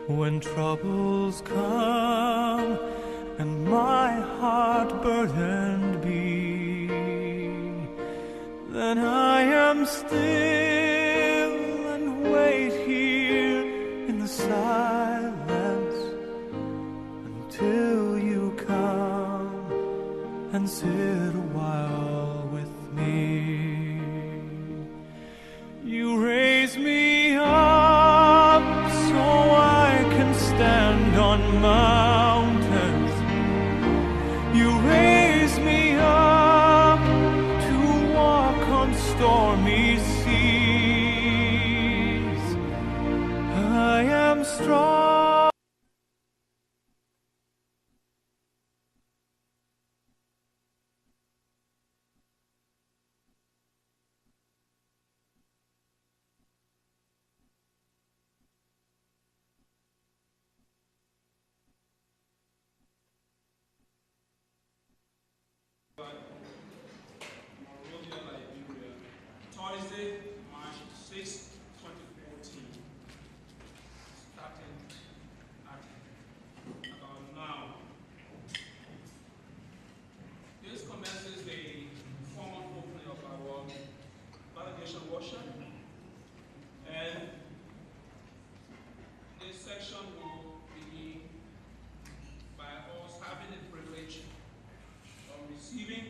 When troubles come and my heart burdened be, then I am still and wait here in the silence until you come and sit a while with me. You raise me up so I can stand on mountains. You raise me up to walk on stormy seas. I am strong. Liberia, Thursday, March 6, 2014. Starting at about now. This commences the formal opening of our validation workshop, and this section will begin by us having the privilege of receiving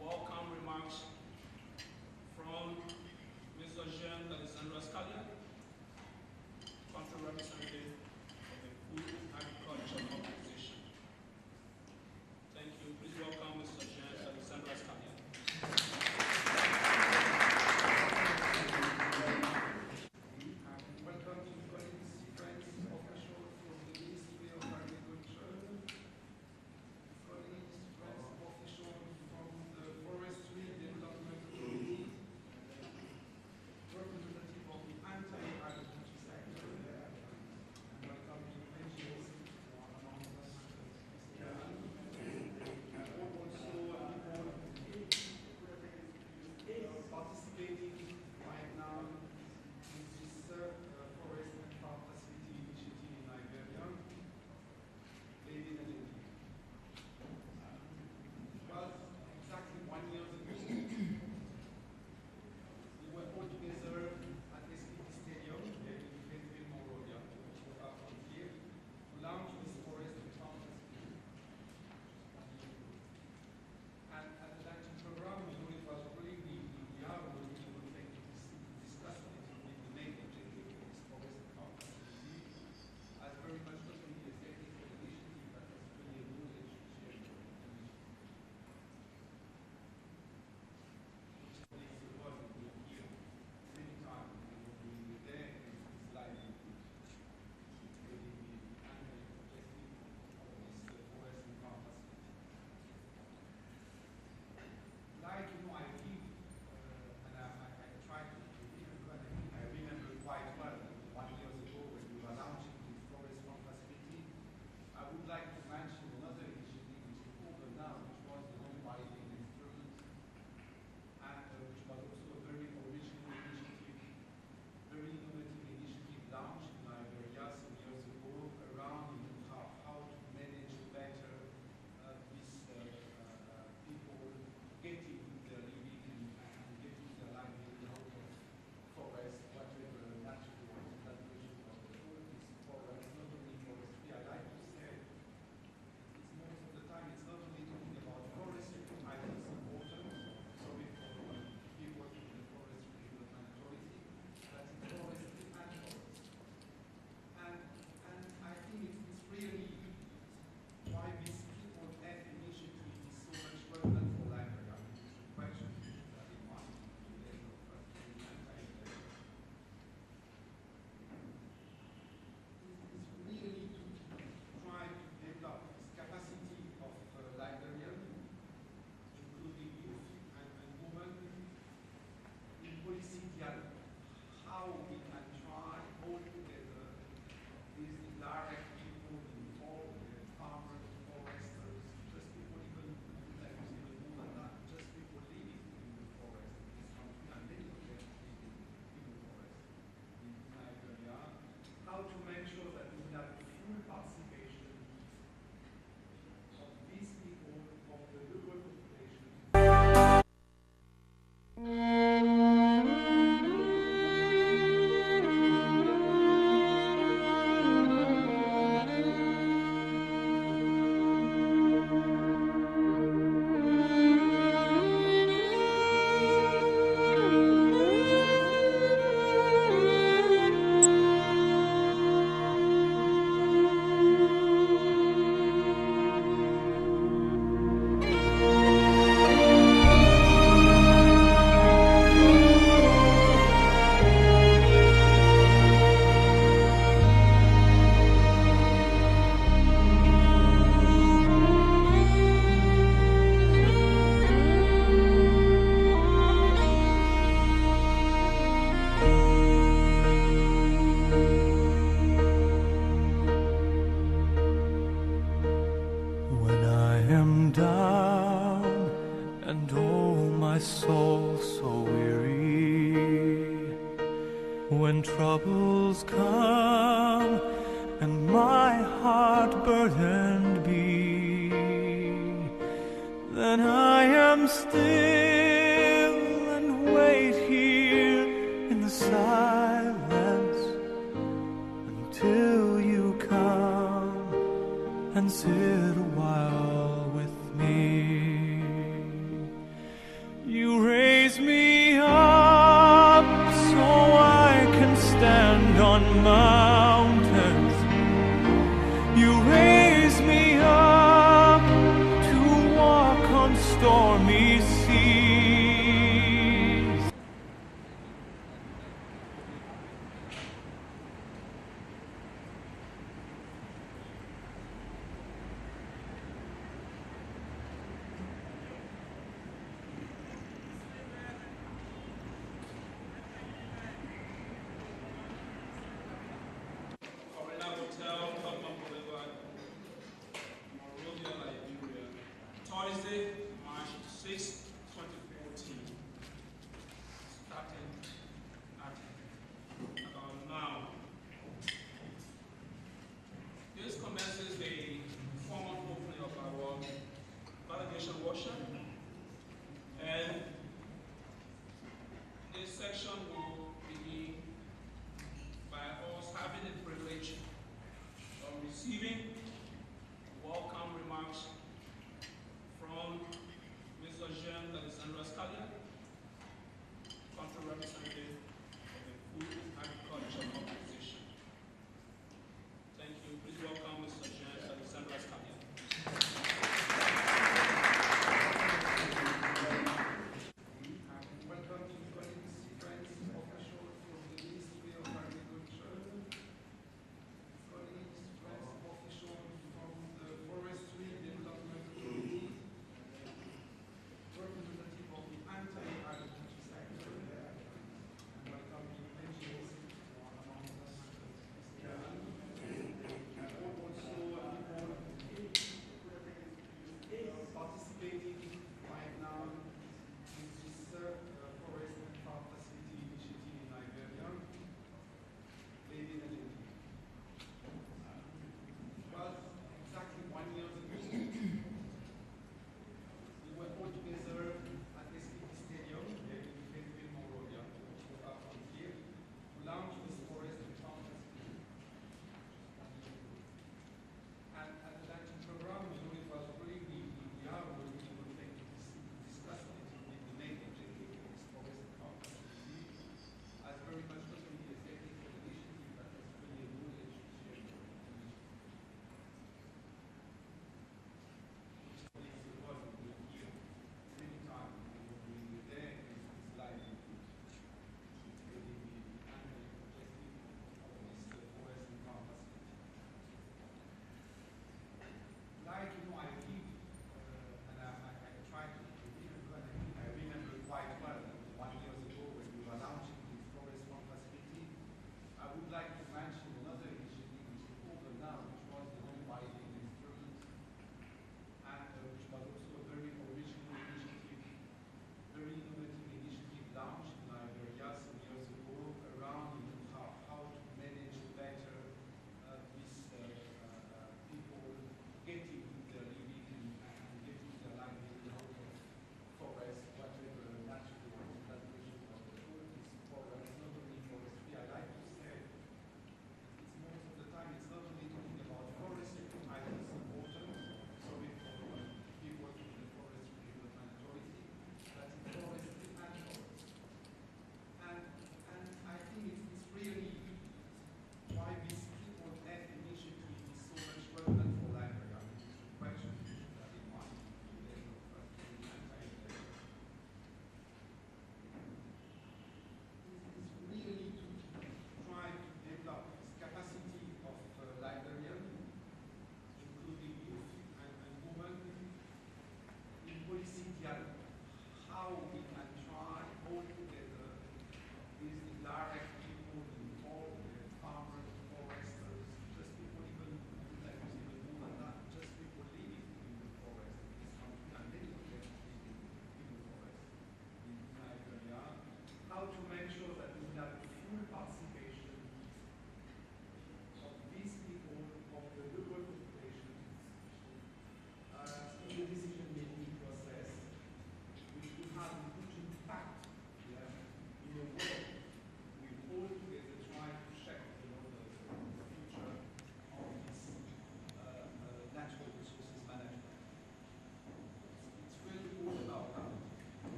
welcome remarks from Mr. Jean Alexandra Scalia, country representative of the Food Agriculture Organization. Thank you. Please welcome Mr. Jean Alexandra Scalia. Welcome to colleagues, friends, officials from the Ministry of Agriculture, colleagues, friends, officials down, and oh, my soul so weary. When troubles come and my heart burdened be, then I am still and wait here in the silence until you come and sit a while with me. You raise me up so I can stand on mountains. You raise me up to walk on stormy seas.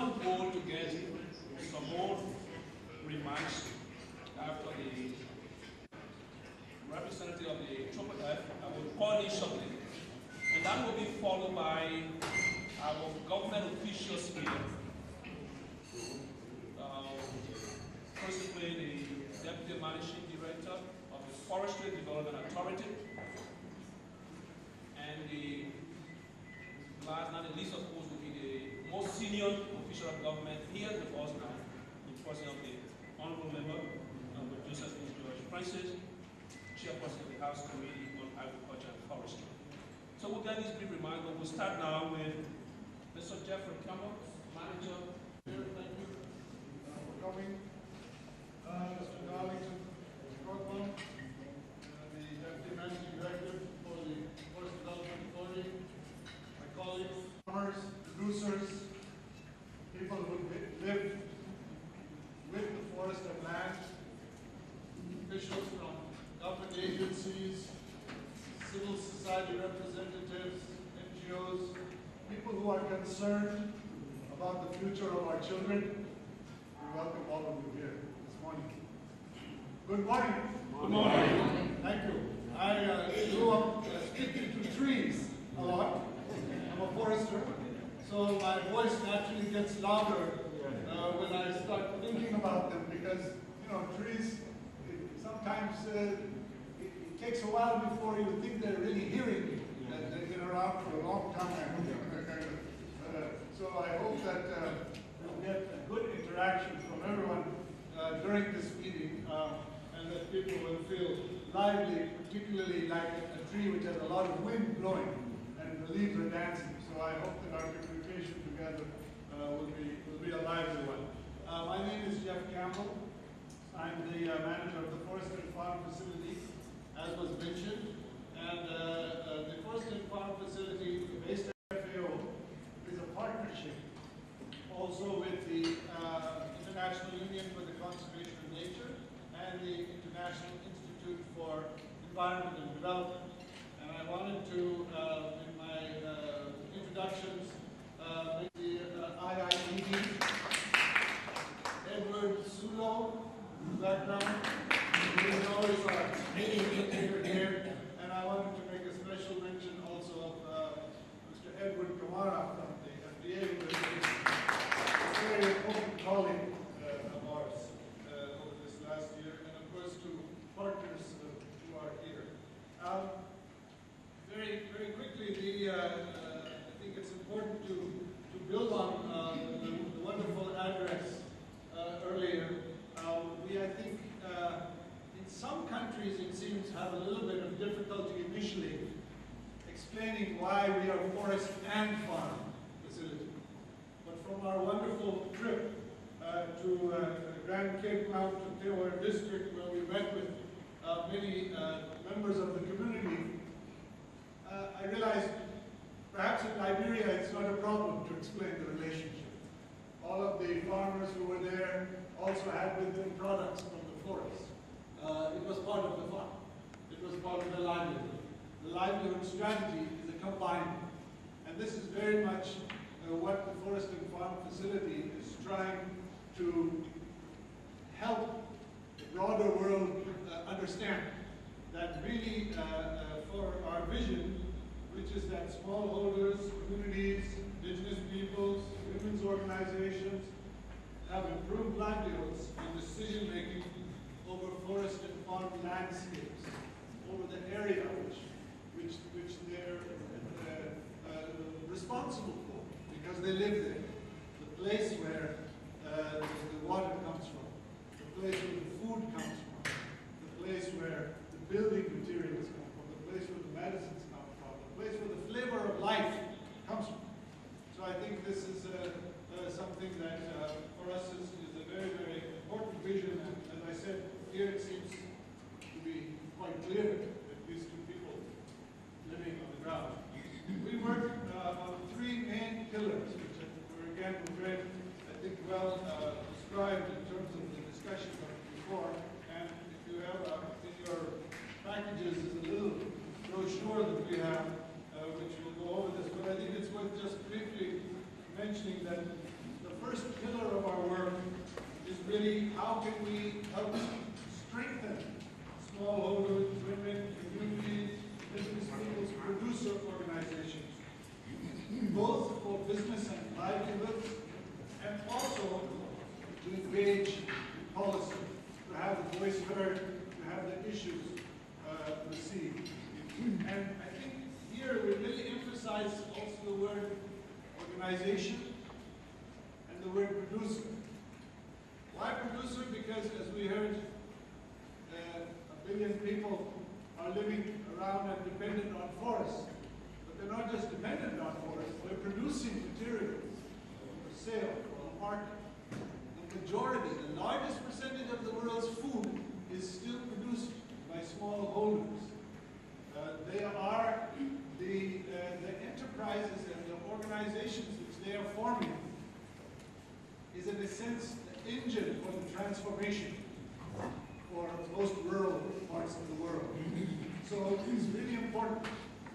don't go to get some more remarks after the representative of the Triple F. I will call in shortly. And that will be followed by our government officials here. Principally the Deputy Managing Director of the Forestry Development Authority. And the last, not the least of course, will be the most senior official of government here with us now, in person of the Honorable Member with Joseph George Francis, Chairperson of the House Committee on Agriculture and Forestry. So we'll get these brief remarks, but we'll start now with Mr. Jeffrey Campbell, Manager. Thank you for coming. Mr. Darlington Scotland, the Deputy Managing Director for the Forest Development Authority, my colleagues, farmers, producers, people who live with the forest and land, officials from government agencies, civil society representatives, NGOs, people who are concerned about the future of our children. We welcome all of you here this morning. Good morning. Good morning. Thank you. I grew up speaking to trees a lot. I'm a forester, so my voice naturally gets louder when I start thinking about them because, you know, trees, sometimes it takes a while before you think they're really hearing you. They've been around for a long time. So I hope that we'll get a good interaction from everyone during this meeting and that people will feel lively, particularly like a tree which has a lot of wind blowing and the leaves are dancing. So I hope that our communication together will be a lively one. My name is Jeff Campbell. I'm the manager of the Forest and Farm Facility, as was mentioned. And the Forest and Farm Facility based at FAO is a partnership also with the International Union for the Conservation of Nature and the International Institute for Environment and Development. And I wanted to, in my introductions, make the IIED, Edward Sulo, in the background, who knows our meeting indicator here. And I wanted to make a special mention also of Mr. Edward Kamara from the FDA, who is a very important colleague of ours over this last year, and of course to partners who are here. Very quickly, I think it's important to build on the wonderful address earlier. I think in some countries it seems have a little bit of difficulty initially explaining why we are forest and farm facility. But from our wonderful trip to Grand Cape Mount Ontario district, where we met with many members of the community, I realized perhaps in Liberia it's not a problem to explain the relationship. All of the farmers who were there also had with them products from the forest. It was part of the farm. It was part of the livelihood. The livelihood strategy is a combined one. And this is very much what the Forest and Farm Facility is trying to help the broader world understand. That really, for our vision, which is that smallholders, communities, indigenous peoples, women's organizations have improved livelihoods and decision-making over forest and farm landscapes, over the area which they're responsible for, because they live there. The place where the water comes from, the place where the food comes from, the place where the building materials come from, the place where the medicines come from, the place where the flavor of life comes from. So I think this is something that for us is a very, very important vision. And as I said, here it seems to be quite clear that these two people living on the ground. We work on three main pillars, which were again very, I think, well described in terms of the discussion before. And if you have in your packages is a little brochure that we have, which will go over this. But I think it's worth just briefly mentioning that the first really how can we help strengthen smallholders, women, communities, business peoples, producer organizations, both for business and livelihoods, and also to engage in policy, to have the voice heard, to have the issues received. And I think here we really emphasize also the word organization and the word producer. Why producer? Because as we heard, 1 billion people are living around and dependent on forests. But they're not just dependent on forests, they're producing materials for sale, for the market. The majority, the largest percentage of the world's food is still produced by smallholders. They are the enterprises and the organizations which they are forming is in a sense the engine for the transformation for most rural parts of the world. So it's really important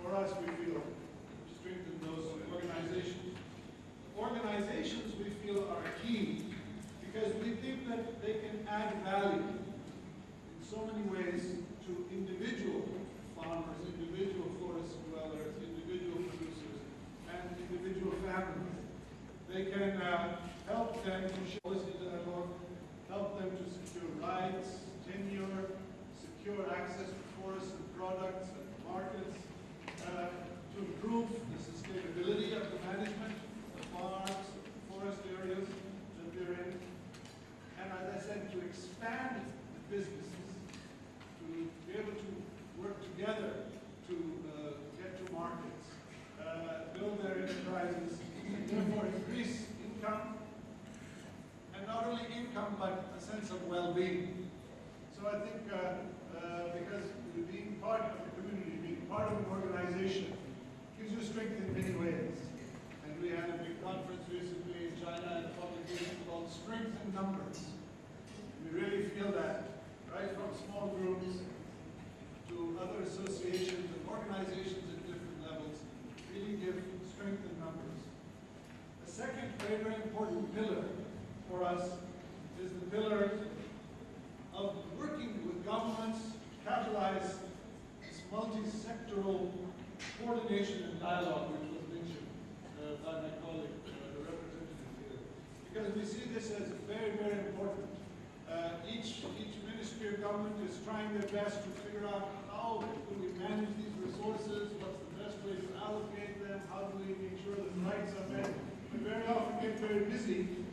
for us, we feel, to strengthen those organizations. Organizations, we feel, are key because we think that they can add value in so many ways to individual farmers, individual forest dwellers, individual producers, and individual families. They can help them to show us help them to secure rights, tenure, secure access to forests and products and markets, to improve the sustainability of the management of farms, forest areas that they're in, and as I said, to expand the businesses, to be able to work together to get to markets, build their enterprises, and therefore increase income, and not only income, but a sense of well-being. So I think because being part of the community, being part of an organization, gives you strength in many ways. And we had a big conference recently in China, and a publication called Strength in Numbers. We really feel that, right from small groups to other associations and organizations at different levels, really give strength in numbers. The second very, very important pillar for us is the pillar of working with governments to catalyze this multi-sectoral coordination and dialogue which was mentioned by my colleague, the representative here. Because we see this as very, very important. Each ministry or government is trying their best to figure out how do we manage these resources, what's the best way to allocate them, how do we make sure that rights are met. But very often get very busy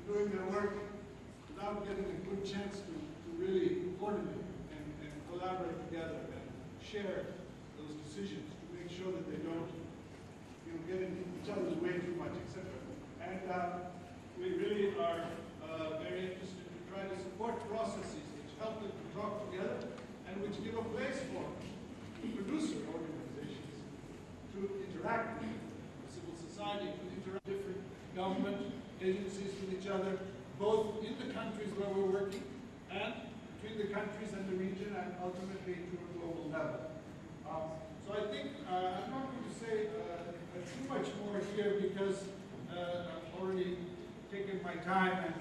doing their work without getting a good chance to really coordinate and collaborate together and share those decisions to make sure that they don't get in each other's way too much, etc. And we really are very interested to try to support processes which help them to talk together and which give a place for producer organizations to interact with civil society, to interact with different government agencies with each other, both in the countries where we're working and between the countries and the region and ultimately to a global level. So I think I'm not going to say too much more here because I've already taken my time, and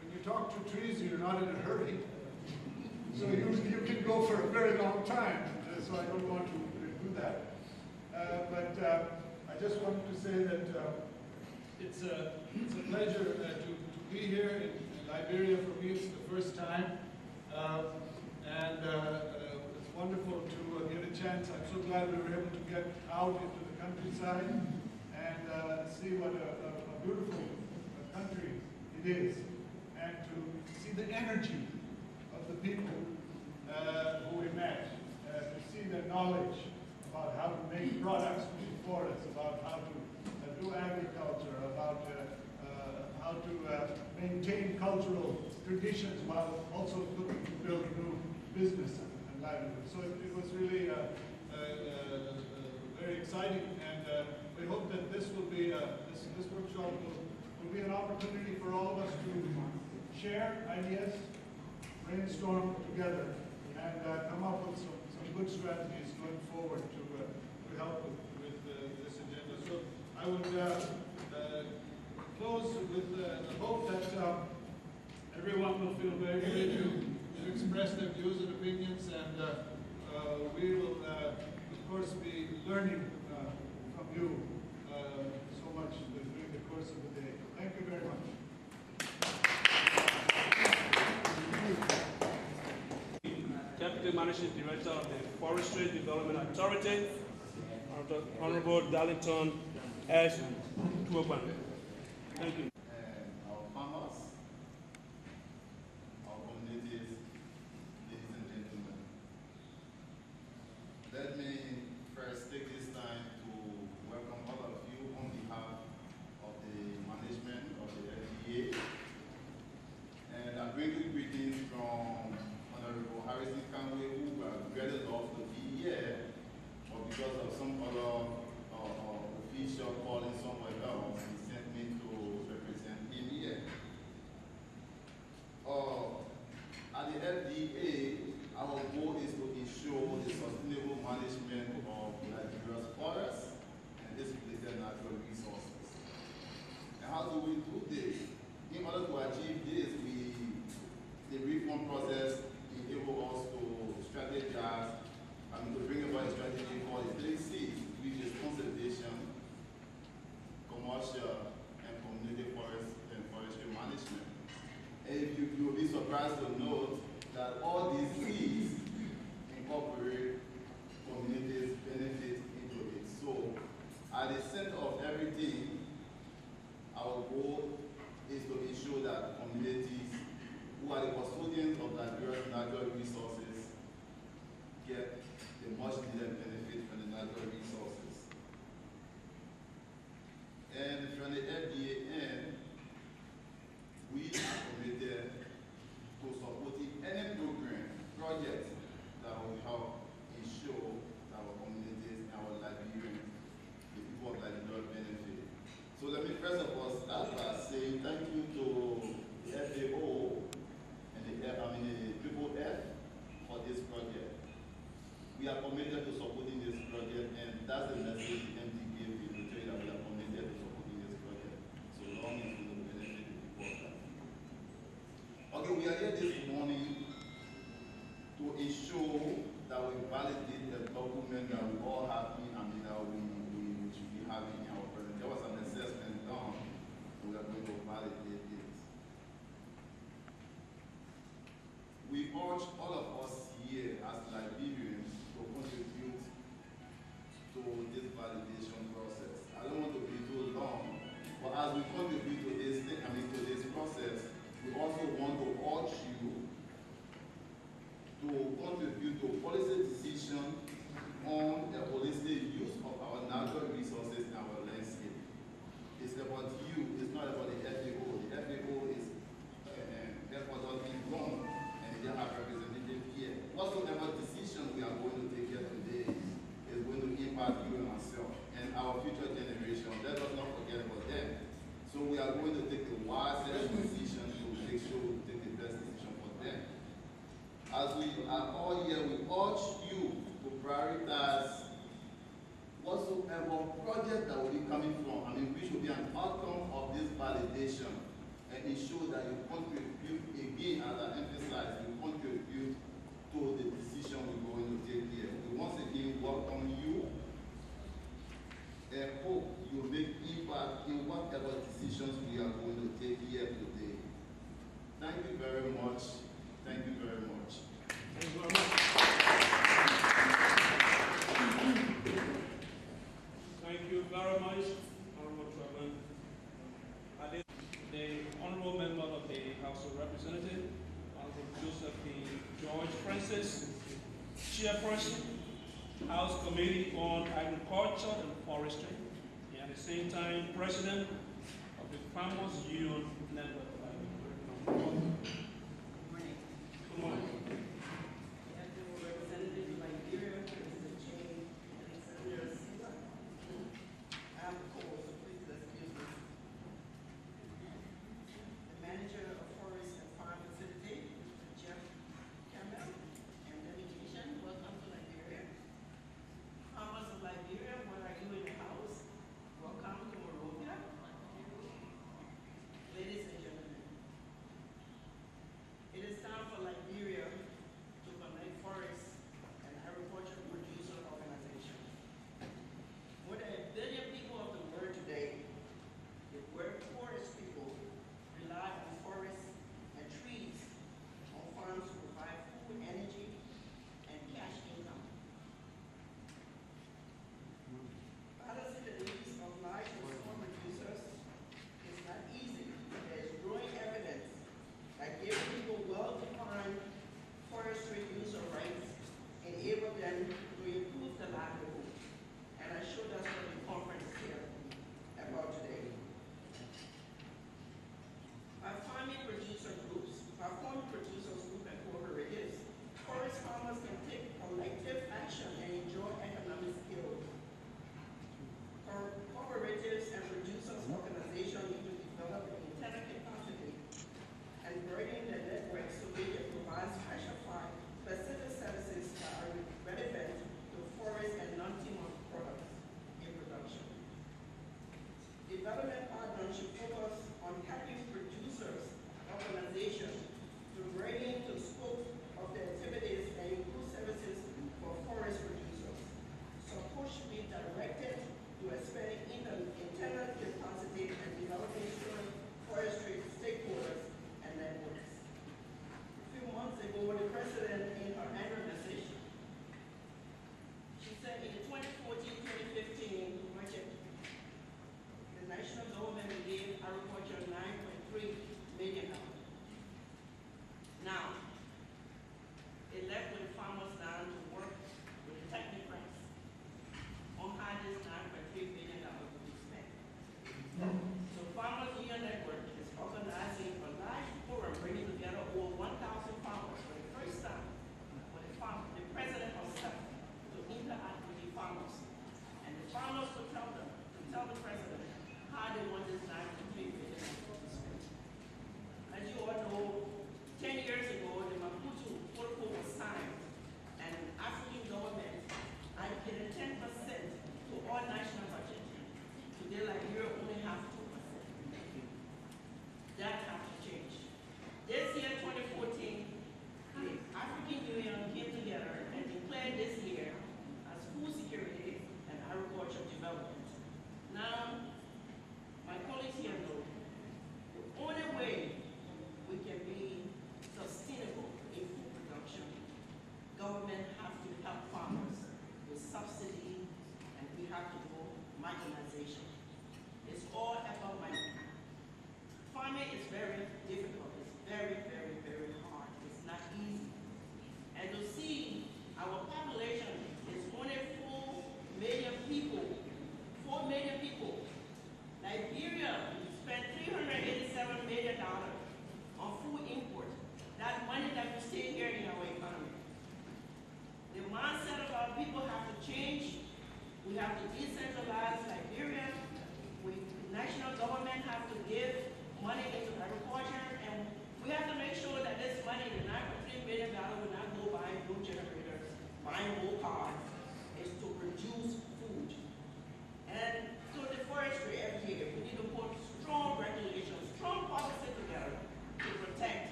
when you talk to trees you're not in a hurry. So you can go for a very long time, so I don't want to do that. But I just wanted to say that it's a pleasure to be here in Liberia. For me, it's the first time. And it's wonderful to get a chance. I'm so glad we were able to get out into the countryside and see what a beautiful country it is. And to see the energy of the people who we met, to see their knowledge about how to make products from the forest, about how to do agriculture, about how to maintain cultural traditions while also looking to build new business and livelihood. So it was really very exciting, and we hope that this will be this workshop will be an opportunity for all of us to share ideas, brainstorm together, and come up with some good strategies going forward to help with this agenda. So I would close with the hope that everyone will feel very free to express their views and opinions, and we will, of course, be learning from you so much during the course of the day. Thank you very much. Deputy Managing Director of the Forestry Development Authority, Honorable Darlington S. Tuoban. Thank you. Our farmers, our communities, ladies and gentlemen. Let me first take this time to welcome all of you on behalf of the management of the FDA. And I bring you greetings from Honorable Harrison Kanwe, who really loved to be here, but because of some other official calling somewhere else, he sent me to represent him here. At the FDA, our goal is to ensure the sustainable management of Liberia's forests and its related natural resources. And how do we do this? In order to achieve this, the reform process enables us to strategize, to bring about a strategy called the 3 C's, which is conservation, commercial, and community forest and forestry management. And you'll be surprised to note that all these C's incorporate communities' benefits into it. So, at the center of everything, our goal is to ensure that communities who are the custodians of Liberia's natural resources get the much needed benefit from the natural resources. And from the FDA end, we are committed to supporting any project that will help ensure that our communities and our Liberians, the people of Liberia, benefit. So let me first of all start by saying thank you to the FAO and the Triple F for this project. We are committed to supporting this project, and that's the message the MD gave you to tell you that we are committed to supporting this project, so long as we will benefit the people of that. Okay, we are here this morning to ensure that we validate the document that we all have in that we should be having in our presence. There was an assessment done, and we are going to validate it. We urge all of us here as Liberians to contribute to this validation process. I don't want to be too long, but as we contribute to this process, we also want to urge you to contribute to policy decision on the holistic use of our natural resources in our landscape. It's about you, it's not about the FAO. The FAO is therefore not being wrong, and they have representative here. Whatsoever decision we are going to take here today is going to impact you and myself and our future generation. Let us not forget about them. So we are going to take the wisest decision to make sure we take the best decision for them. As we are all here, we urge you to prioritize whatsoever project that will be coming from, which will be an outcome of this validation, and ensure that you contribute, again, as I emphasize, you contribute to the decision we're going to take here. We once again welcome you and hope you make impact in whatever decisions we are going to take here today. Thank you very much. Thank you very much. Thank you very much. Thank you very much, Honorable Trevor. The Honorable Member of the House of Representatives, Honorable Joseph P. George Francis, Chairperson, House Committee on Agriculture and Forestry, and at the same time, President of the Farmers Union Network. Good morning. Good morning. Representative of Liberia, President Jane Alexander Silva. I'm Cole, so please excuse me. The Manager of Forest and Farm Facility, Mr. Jeff Campbell, and delegation, welcome to Liberia. Farmers of Liberia, what are you in the house? Welcome to Monrovia. Ladies forest farmers can take collective action and enjoy economic skills. Cooperatives and producers organizations need to develop an internal capacity and broaden their networks so they can provide specified specific services that are relevant to forest and non-timber products in production. Development partners should focus on helping producers, organizations to bring into scope of the activities and include services for forest producers.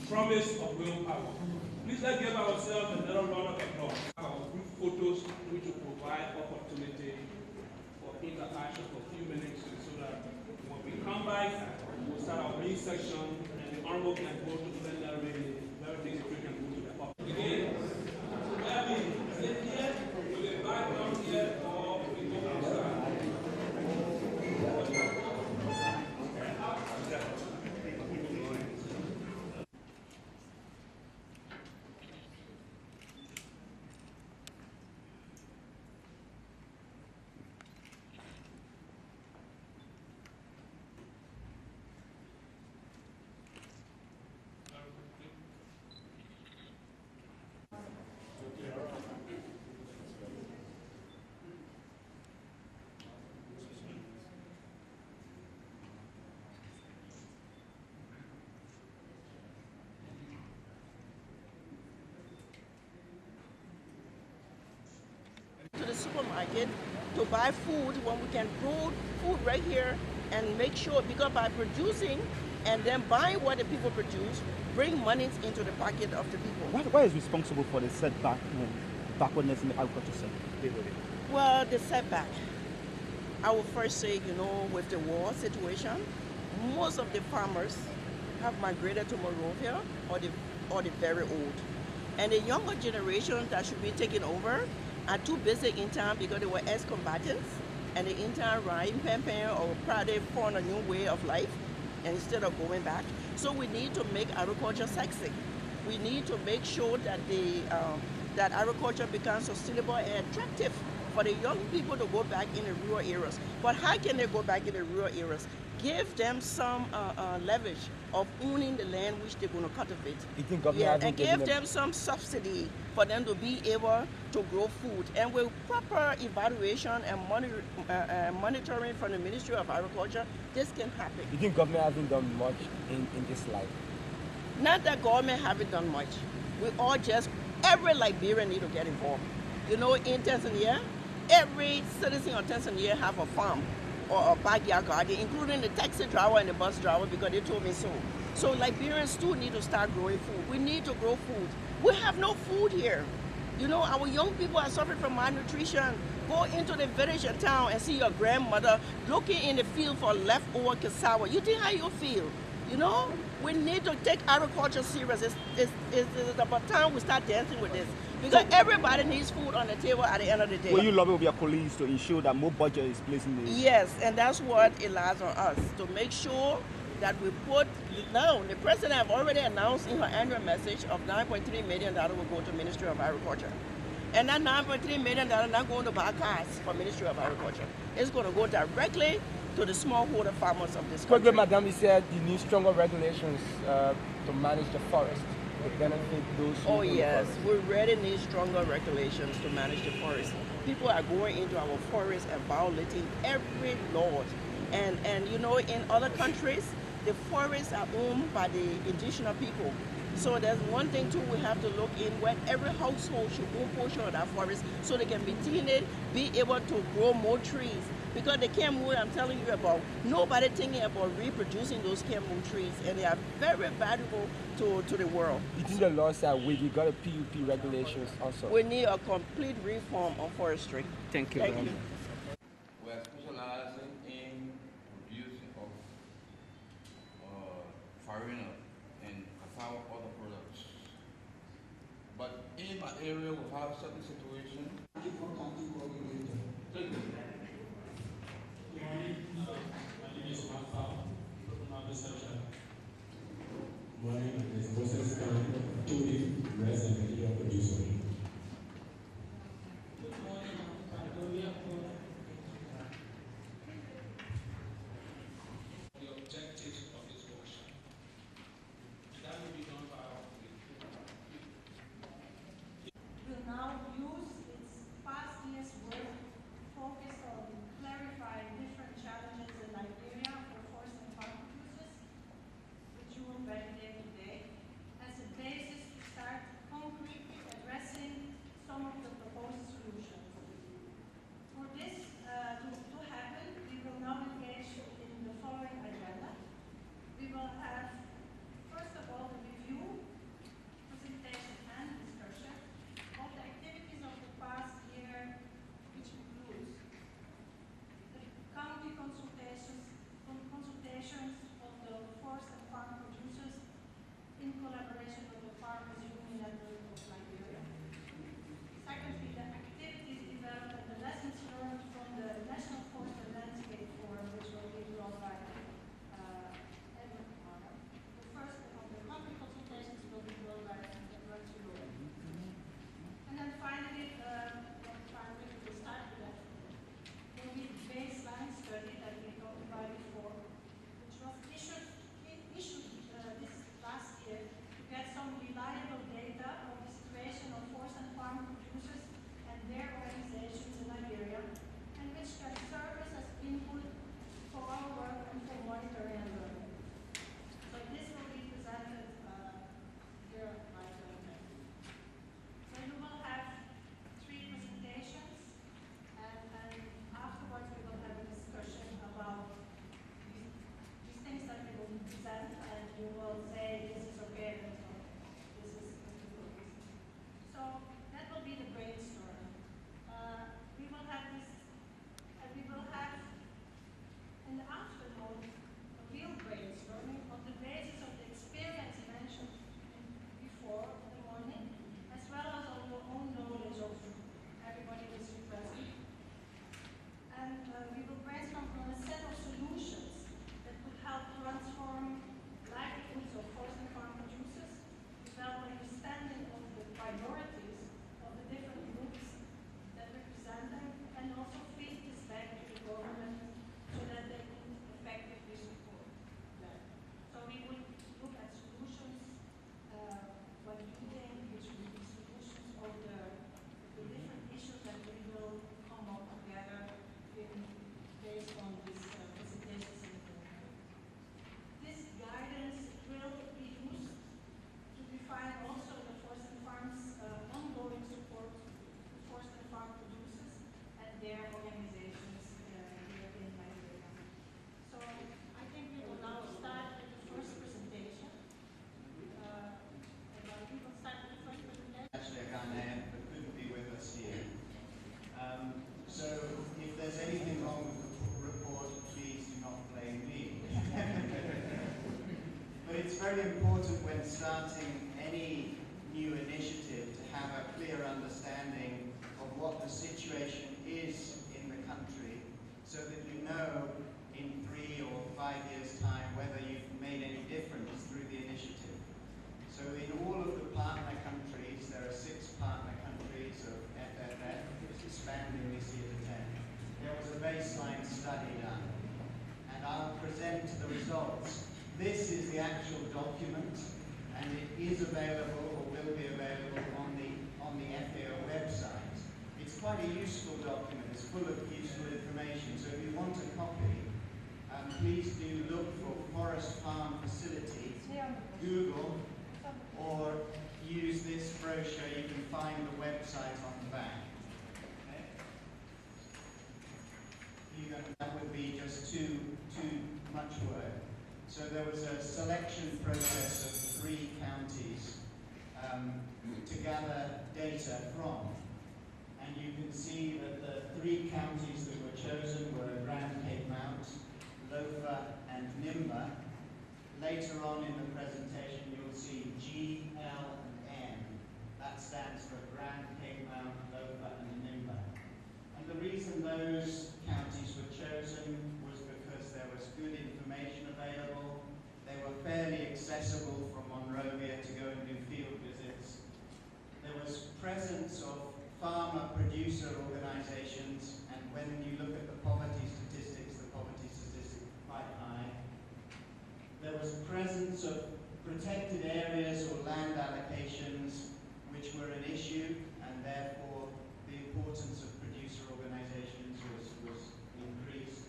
promise of willpower. Please let's give ourselves another round of applause. Our group photos which will provide opportunity for interaction for a few minutes so that when we come back, we'll start our main section and the honorable can go to the plenary, everything we can go to the public. Again, where we sit here, will we back down here or we go outside? To the supermarket to buy food when we can grow food right here and make sure, because by producing and then buying what the people produce, bring money into the pocket of the people. What is responsible for the setback, backwardness in the agriculture sector? Well, the setback, I will first say, with the war situation, most of the farmers have migrated to Monrovia or the very old. And the younger generation that should be taking over are too busy in town because they were ex-combatants and they in town riding pen or probably found a new way of life and instead of going back. So we need to make agriculture sexy. We need to make sure that that agriculture becomes sustainable and attractive for the young people to go back in the rural areas. But how can they go back in the rural areas? Give them some leverage of owning the land which they're going to cultivate. You think government and give them some subsidy for them to be able to grow food. And with proper evaluation and monitoring from the Ministry of Agriculture, this can happen. You think government hasn't done much in this life? Not that government haven't done much. We all every Liberian need to get involved. In Tanzania, every citizen of Tanzania have a farm or a backyard garden, including the taxi driver and the bus driver, because they told me so. So Liberians too need to start growing food. We need to grow food. We have no food here. Our young people are suffering from malnutrition. Go into the village or town and see your grandmother looking in the field for leftover cassava. You think how you feel? We need to take agriculture serious. It's about time we start dancing with this. Because everybody needs food on the table at the end of the day. Will you lobby with your colleagues to ensure that more budget is placed in the... Yes, and that's what it lies on us, to make sure that we put... Now, the president have already announced in her annual message of $9.3 million will go to Ministry of Agriculture. And that $9.3 million not going to buy cars for Ministry of Agriculture. It's going to go directly to the smallholder farmers of this country. Madam, you said you need stronger regulations to manage the forest, to benefit those who... Oh yes, we really need stronger regulations to manage the forest. People are going into our forests and violating every law. And in other countries, the forests are owned by the indigenous people. So there's one thing too we have to look in, where every household should own a portion of that forest so they can maintain it, be able to grow more trees. Because the camel I'm telling you about, nobody thinking about reproducing those camel trees, and they are very valuable to the world. You think the laws are weak? You got a PUP regulations also. We need a complete reform on forestry. Thank you. Thank you. We are specializing in producing of farina and cassava other products. But in my area we have certain situation. Will now use its past year's work focused on clarifying different challenges in Liberia for forest and farm producers, which you will validate today. very important when starting any new initiative to have a clear understanding of what the situation is in the country, so that you know in 3 or 5 years' time whether you've made any difference through the initiative. So in all of the partner countries, there are 6 partner countries of FFF, expanding this year to 10. There was a baseline study done, and I'll present the results. This is the actual document, and it is available or will be available on the FAO website. It's quite a useful document. It's full of useful information. So if you want a copy, please do look for Forest Farm Facility, Google, or use this brochure. You can find the website on the back. Okay? That would be just too much work. So there was a selection process of 3 counties to gather data from. And you can see that the 3 counties that were chosen were Grand Cape Mount, Lofa, and Nimba. Later on in the presentation, you'll see G, L, and N. That stands for Grand Cape Mount, Lofa, and Nimba. And the reason those counties were chosen was because there was good information available. They were fairly accessible from Monrovia to go and do field visits. There was presence of farmer-producer organizations, and when you look at the poverty statistics are quite high. There was presence of protected areas or land allocations, which were an issue, and therefore the importance of producer organizations was increased.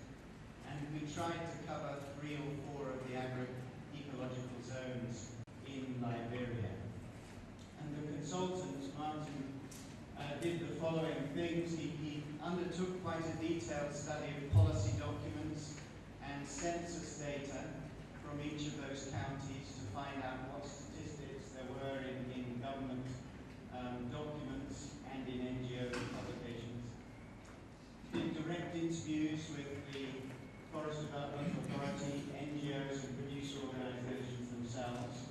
And we tried to cover 3 or 4 of the agroecological zones in Liberia. And the consultant, Martin, did the following things. He undertook quite a detailed study of policy documents and census data from each of those counties to find out what statistics there were in government documents and in NGO publications. Did direct interviews with the Forest Development Authority, NGOs and producer organizations themselves.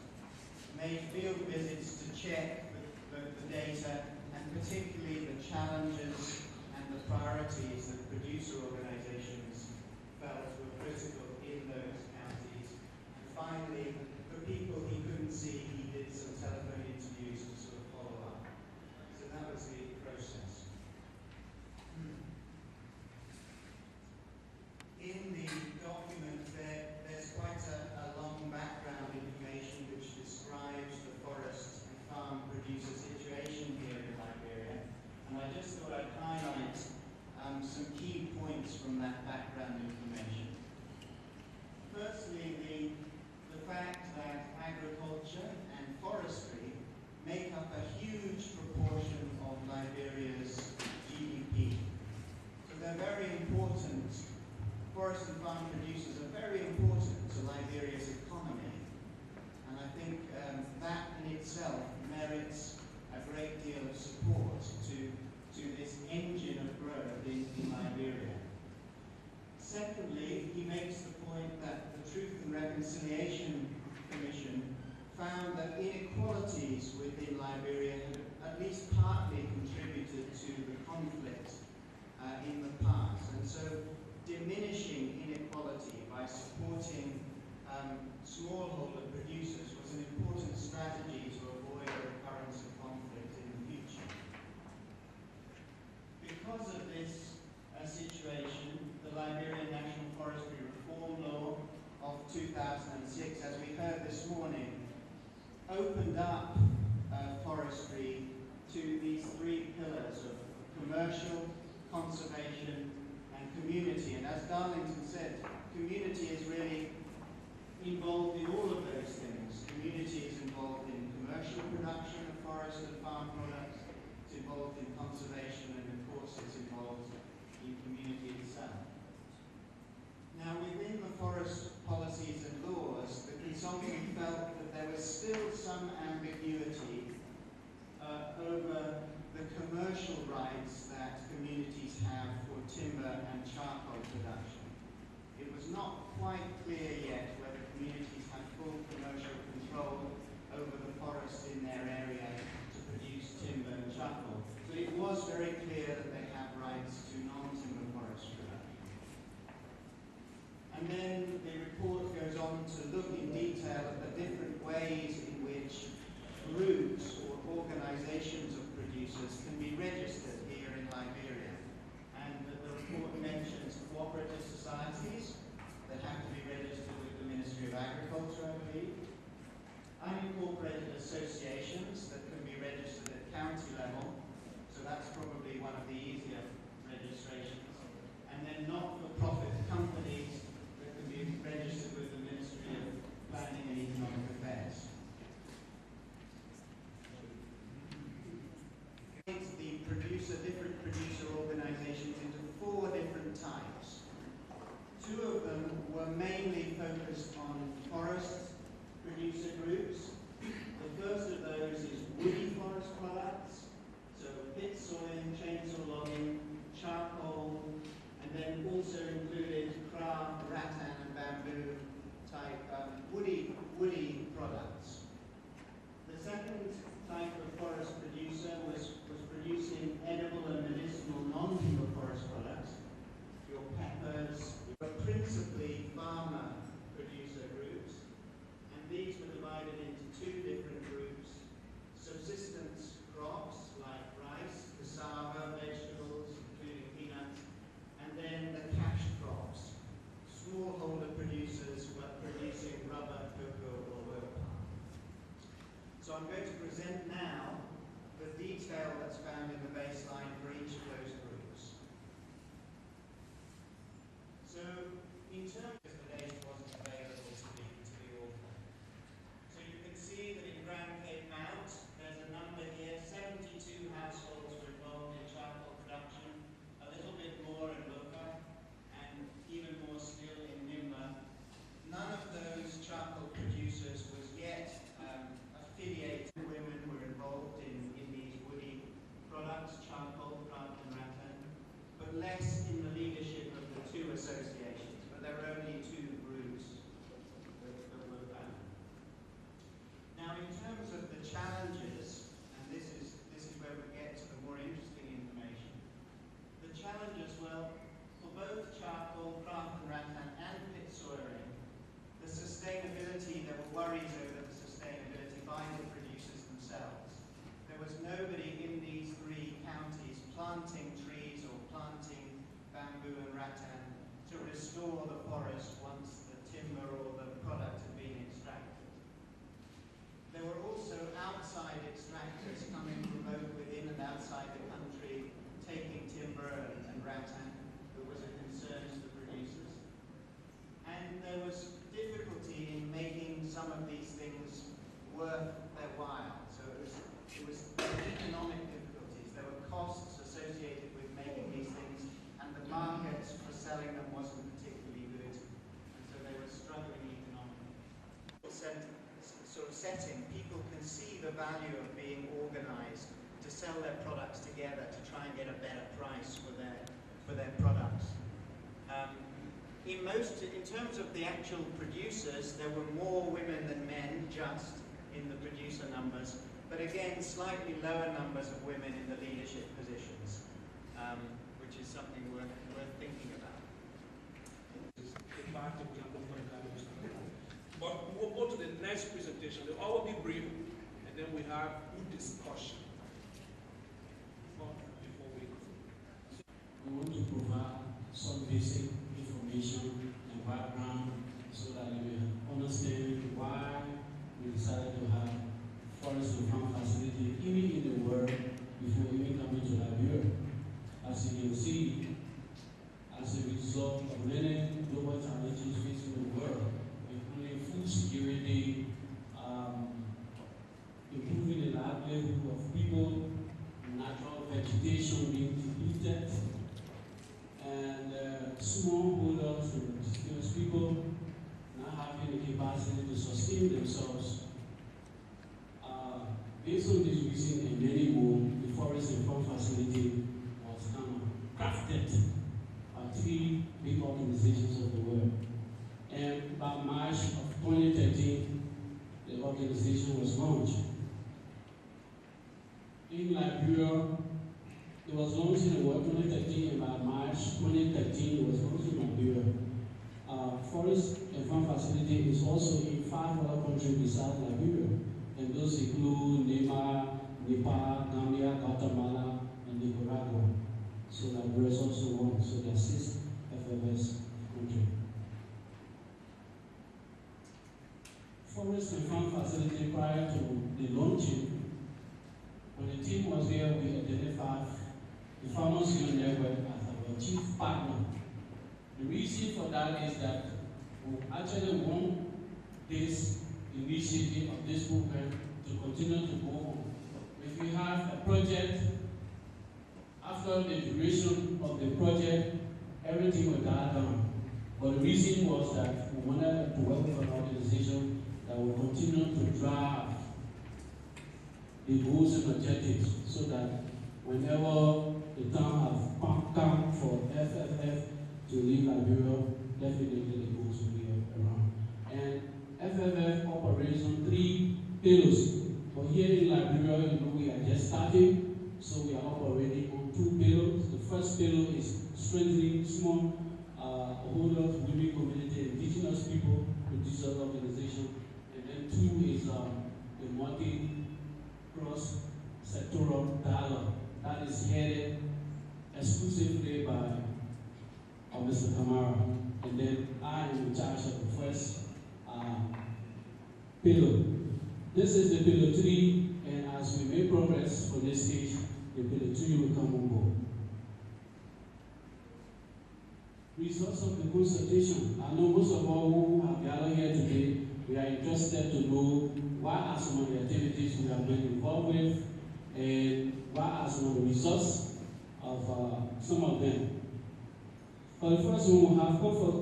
Made field visits to check the data, and particularly the challenges and the priorities that producer organizations felt were critical in those counties. And finally, for people he couldn't see, he did some telephone interviews to sort of follow up. So that was the process. In the document there's quite a long background information which describes the forest and farm producer situation here in Liberia. And I just thought I'd highlight some key points from that background information. Firstly, the fact that agriculture and forestry make up a huge proportion of Liberia's GDP. So they're very important. Forest and farm producers are very important to Liberia's economy. And I think that in itself merits a great deal of support to this engine of growth in Liberia. Secondly, he makes the point that the Truth and Reconciliation Commission found that inequalities within Liberia had at least partly contributed to the conflict in the past. And so diminishing inequality by supporting smallholder producers was an important strategy to avoid a recurrence of conflict in the future. Because of this situation, the Liberian National Forestry Reform Law of 2006, as we heard this morning, opened up forestry to these 3 pillars of commercial, conservation, and community. And as Darlington said, community is really involved in all of those things. associations that can be registered at county level, so that's probably one of the easier registrations. And then not-for-profit companies that can be registered with the Ministry of Planning and Economic Affairs. The different producer organizations into 4 different types. 2 of them were mainly focused on forest producer groups. The first of those is woody forest products, so pit sawing, chainsaw logging, charcoal, and then also included craft, rattan and bamboo type woody products. The second type of forest producer was producing edible and medicinal non-timber forest products. Your peppers were principally farmer producer groups, and these were divided into 2 different groups: subsistence crops like rice, cassava, vegetables, including peanuts, and then the cash crops. Smallholder producers were producing rubber, cocoa, or oil palm. So I'm going to present now the detail that's found in the baseline for each of those groups. So, in terms of the data wasn't available to the author. So you can see that in Grand Cape Mount, there's a number here, 72 households were involved in charcoal production, a little bit more in Luca, and even more still in Nimba. None of those charcoal producers was yet affiliated. Women were involved in these woody products, charcoal, craft and rattan, but less in the leadership of the 2 associations. But there were only 2 groups that were found. Now, in terms of the challenges, and this is where we get to the more interesting information. The challenges, well, for both charcoal, craft and rattan, and pit sawing, the sustainability, there were worries over the sustainability by the producers themselves. There was nobody in these 3 counties planting trees or planting bamboo and rattan to restore the forest once the timber or the product had been extracted. There were also outside extractors coming from both within and outside the country, taking timber and rattan. That was a concern to the producers. And there was difficulty in making some of these things worth their while. So it was economic difficulties. There were costs associated with making these things, and the markets for selling them wasn't particularly good, and so they were struggling economically. Sort of setting, people can see the value of being organized to sell their products together to try and get a better price for their products. In terms of the actual producers, there were more women than men just in the producer numbers, but again, slightly lower numbers of women in the leadership positions, which is something worth thinking about. But we'll go to the next presentation. They'll all be brief, and then we have good discussion. Before we want to provide some basic information and background so that you may understand why we decided to have forest and farm facility even in the world before even coming to Liberia. As you can see, as a result of many global challenges facing the world, including food security, improving the livelihood of people, natural vegetation being depleted, and smallholders and indigenous people not having the capacity to sustain themselves. Based on this reason and many more, the forest and farm facility was kind of crafted by 3 big organizations of the world. And by March of 2013, the organization was launched. In Liberia, it was launched in the world 2013, and by March 2013, it was launched in Liberia. Forest and farm facility is also in 5 other countries besides Liberia, and those include Nepal, Gambia, Guatemala, and Nicaragua. So Liberia is also one, so there are 6 FFS countries. Forest and farm facility prior to the launch the Farmers Union Network as our chief partner. The reason for that is that we actually want this initiative of this program to continue to go on. If we have a project, after the duration of the project, everything will die down. But the reason was that we wanted to work with an organization that will continue to drive the goals and objectives so that whenever the time has come for FFF to leave Liberia, definitely the goals will be around. And FFF operates on 3 pillars. But here in Liberia, you know, we are just starting, so we are operating on 2 pillars. The first pillar is strengthening small holders, women community, indigenous people, producer organization. And then 2 is the multi-cross sectoral dialogue that is headed exclusively by Mr. Kamara. And then I am in charge of the first pillar. This is the pillar 3, and as we make progress for this stage, the pillar 2 will come on board. Results of the consultation. I know most of all who have gathered here today, we are interested to know what are some of the activities we have been involved with, and what are some of the results of some of them. For the first one, we have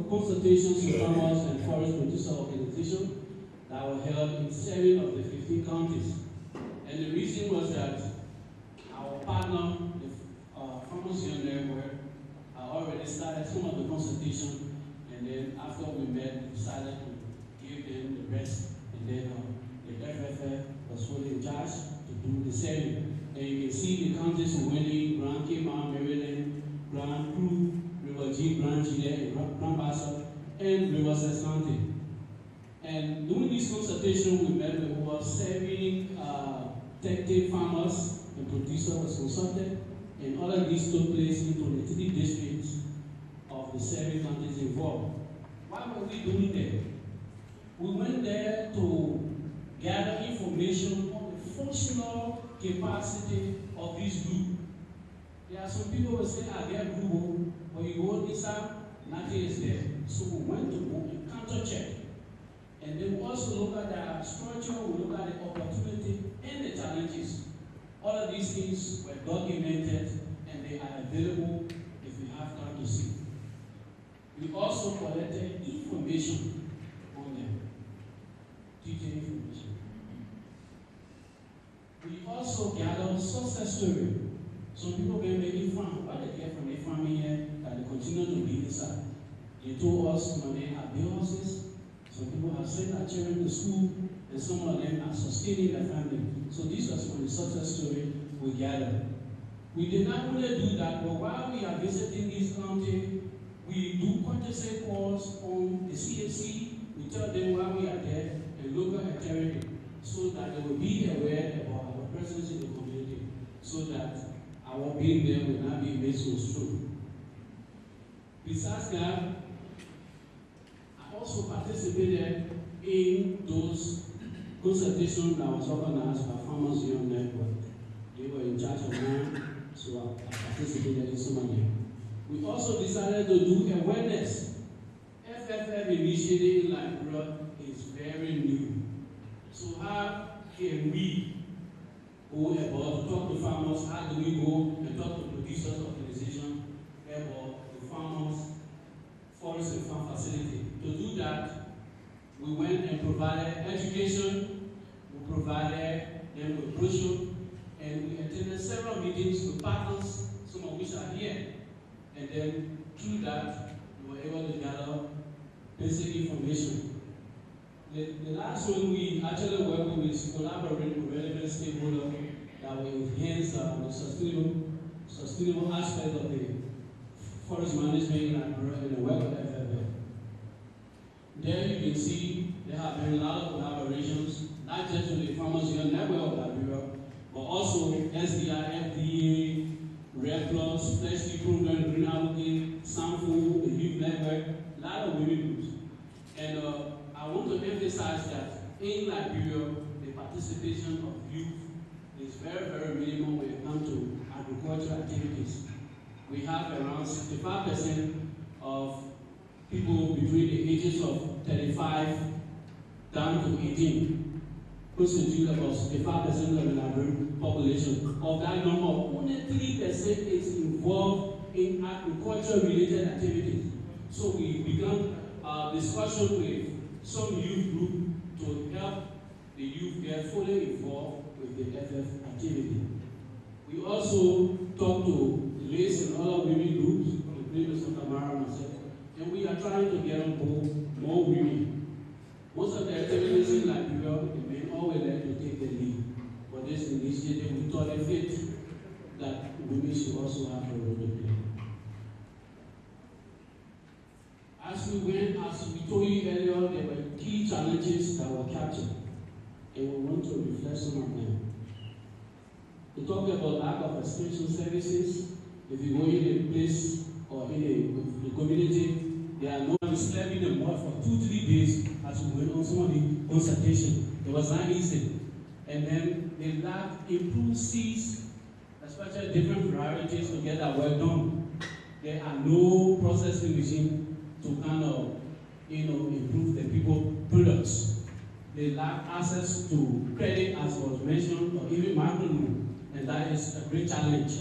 consultations with farmers and forest producer organizations that were held in 7 of the 15 counties. And the reason was that our partner, the Farmers Union Network, already started some of the consultation, and then after we met, we decided to give them the rest, and then the FFF was fully in charge to do the same. And you can see the counties winning: Grand Cape, Maryland, Grand Cru, River G, Grand Chile, Grand Bassa, and Riverside County. And during this consultation, we met with over 7 tech farmers and producers was consulted, and all of these took place into the 3 districts of the 7 counties involved. What were we doing there? We went there to gather information on the functional capacity of this group. There are some people who say, I get group, but you go inside, nothing is there. So we went to go and counter-check. And then we also look at the structure, we look at the opportunity and the challenges. All of these things were documented and they are available if you have time to see. We also collected information on them, detailed information. We also gathered success story. Some people were making fun. What they get from their farming here that they continue to be inside. They told us when they have their horses. Some people have sent their children to school, and some of them are sustaining their family. So this was from the success story we gathered. We did not only do that, but while we are visiting this county, we do courtesy calls on the CFC. We tell them why we are there, and local authority, so that they will be aware about our presence in the community, so that our being there will not be misconstrued. Besides that, I also participated in those consultations that was organized by Farmers Union Network. They were in charge of mine, so I participated in some of them. We also decided to do awareness. FFF initiative in Liberia is very new. So how can we go about to talk to farmers? How do we go and talk to producers organizations about the farmers, forest and farm facility? To do that, we went and provided education, we provided them with brochure, and we attended several meetings with partners, some of which are here. And then through that, we were able to gather basic information. The last one we actually worked with is collaborating with relevant stakeholders that will enhance the sustainable aspect of the forest management in Liberia and the work of FFF. There you can see there have been a lot of collaborations, not just with the Farmers Union Network of Liberia, but also SDI, FDA, Red Plus, Flesh Tea Program, Green Advocate, Sanfo, the Youth Network, a lot of women groups. And I want to emphasize that in Liberia, the participation of youth is very, very minimum when it comes to agricultural activities. We have around 65% of people between the ages of 35 down to 18, constitute about 65% of the Liberian population. Of that number, only 3% is involved in agriculture-related activities. So we began a discussion with some youth group to help the youth get fully involved with the FF activity. We also talk to ladies and other women groups, including Mr. Tamara and myself, and we are trying to get on board more women. Most of the activities in Liberia, the men always like to take the lead. For this initiative, we thought it fit that women should also have a role to play. As we told you earlier, there were key challenges that were captured, and we want to reflect some of them. We talked about lack of extension services. If you go in a place or in a community, there are no one sleeping in the mud for 2-3 days as we went on some of the consultation. It was not easy. And then they lack improved seeds, especially different varieties to get that work done. There are no processing machines to kind of, improve the people products. They lack access to credit, as was mentioned, or even microloan, and that is a great challenge.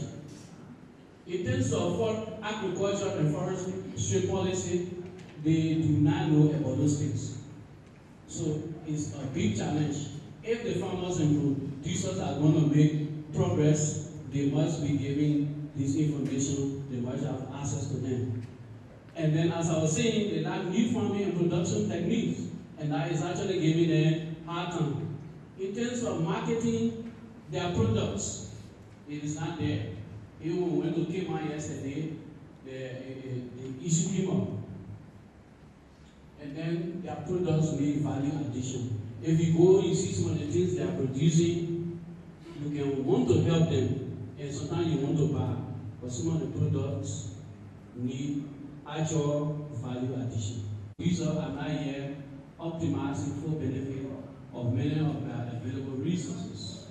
In terms of what agriculture and forestry policy, they do not know about those things. So it's a big challenge. If the farmers and producers are going to make progress, they must be given this information, they must have access to them. And then, as I was saying, they lack new farming and production techniques, and that is actually giving them a hard time. In terms of marketing their products, it is not there. Even when we went to Kema yesterday, the issue came up. And then their products need value addition. If you go, you see some of the things they are producing, you can want to help them, and sometimes you want to buy, but some of the products need actual value addition. Users are not yet optimizing full benefit of many of their available resources.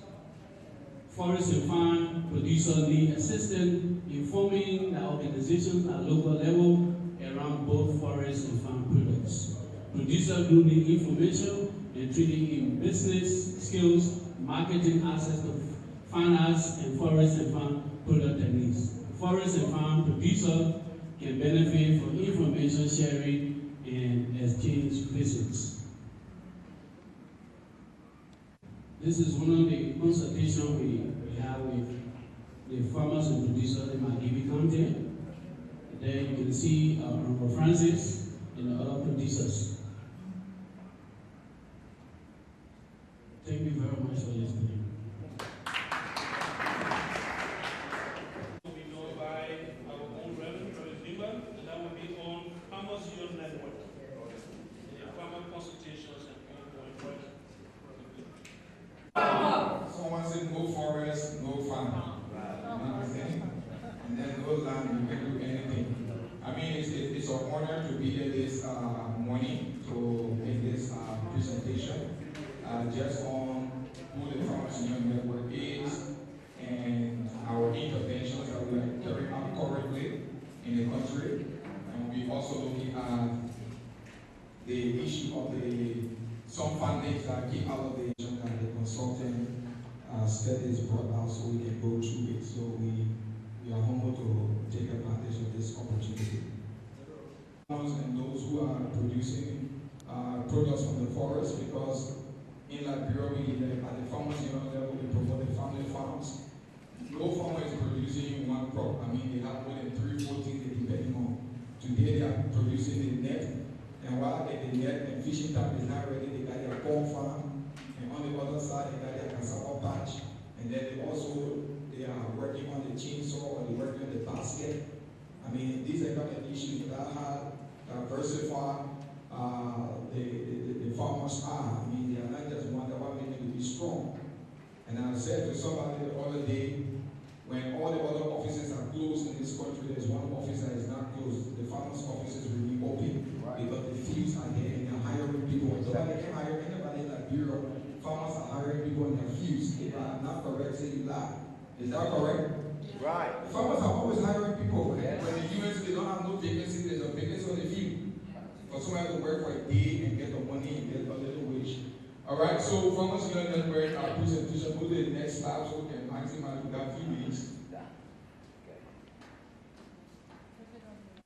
Forest and farm producers need assistance in forming their organizations at local level around both forest and farm products. Producers do need information and training in business skills, marketing access to finance, and forest and farm product techniques. Forest and farm producers can benefit from information sharing and exchange visits. This is one of the consultations we have with the farmers and producers in Magibi County. There you can see Uncle Francis and other producers. Thank you very much for listening. We know by our own Reverend Zimba, and that will be on Farmers Union Network. Farmer consultations and ongoing work. Someone said no forest, no farm. You know what I'm saying? And then no land, you can do anything. I mean, it's an honor to be here this morning to make this presentation just on who the Farmers Union Network is and our interventions that we are carrying out currently in the country. And we also looking at the issue of some fundings that came out of the consultant studies brought out so we can go through it. So we are humbled to take advantage of this opportunity. And those who are producing products from the forest, because in Liberia, at the farmers union level, we promote the family farms. No farmer is producing one crop. I mean, they have more than 3-4 things they're depending on. Today, they are producing the net, and while the net and fishing time is not ready, they got their corn farm, and on the other side, they got their cassava patch, and then they are working on the chainsaw, or they're working on the basket. I mean, these are kind of issues that have diversified the farmers are. I mean, they are not just one that want them to be strong. And I said to somebody the other day, when all the other offices are closed in this country, there's one office that is not closed. The farmers' offices will be open because the fields are there and they're hiring people. Nobody can hire anybody in Liberia. Farmers are hiring people in their fields. If I'm not correct, correct, say you lie. Is that correct? Right. Farmers are always hiring people. Yes. When the US, they don't have no vacancy, there's a vacancy on the field. For someone to work for a day and get the money and get a little wage. Alright, so Farmers Union Network, our presentation, go to the next slide so we can maximize with that few minutes.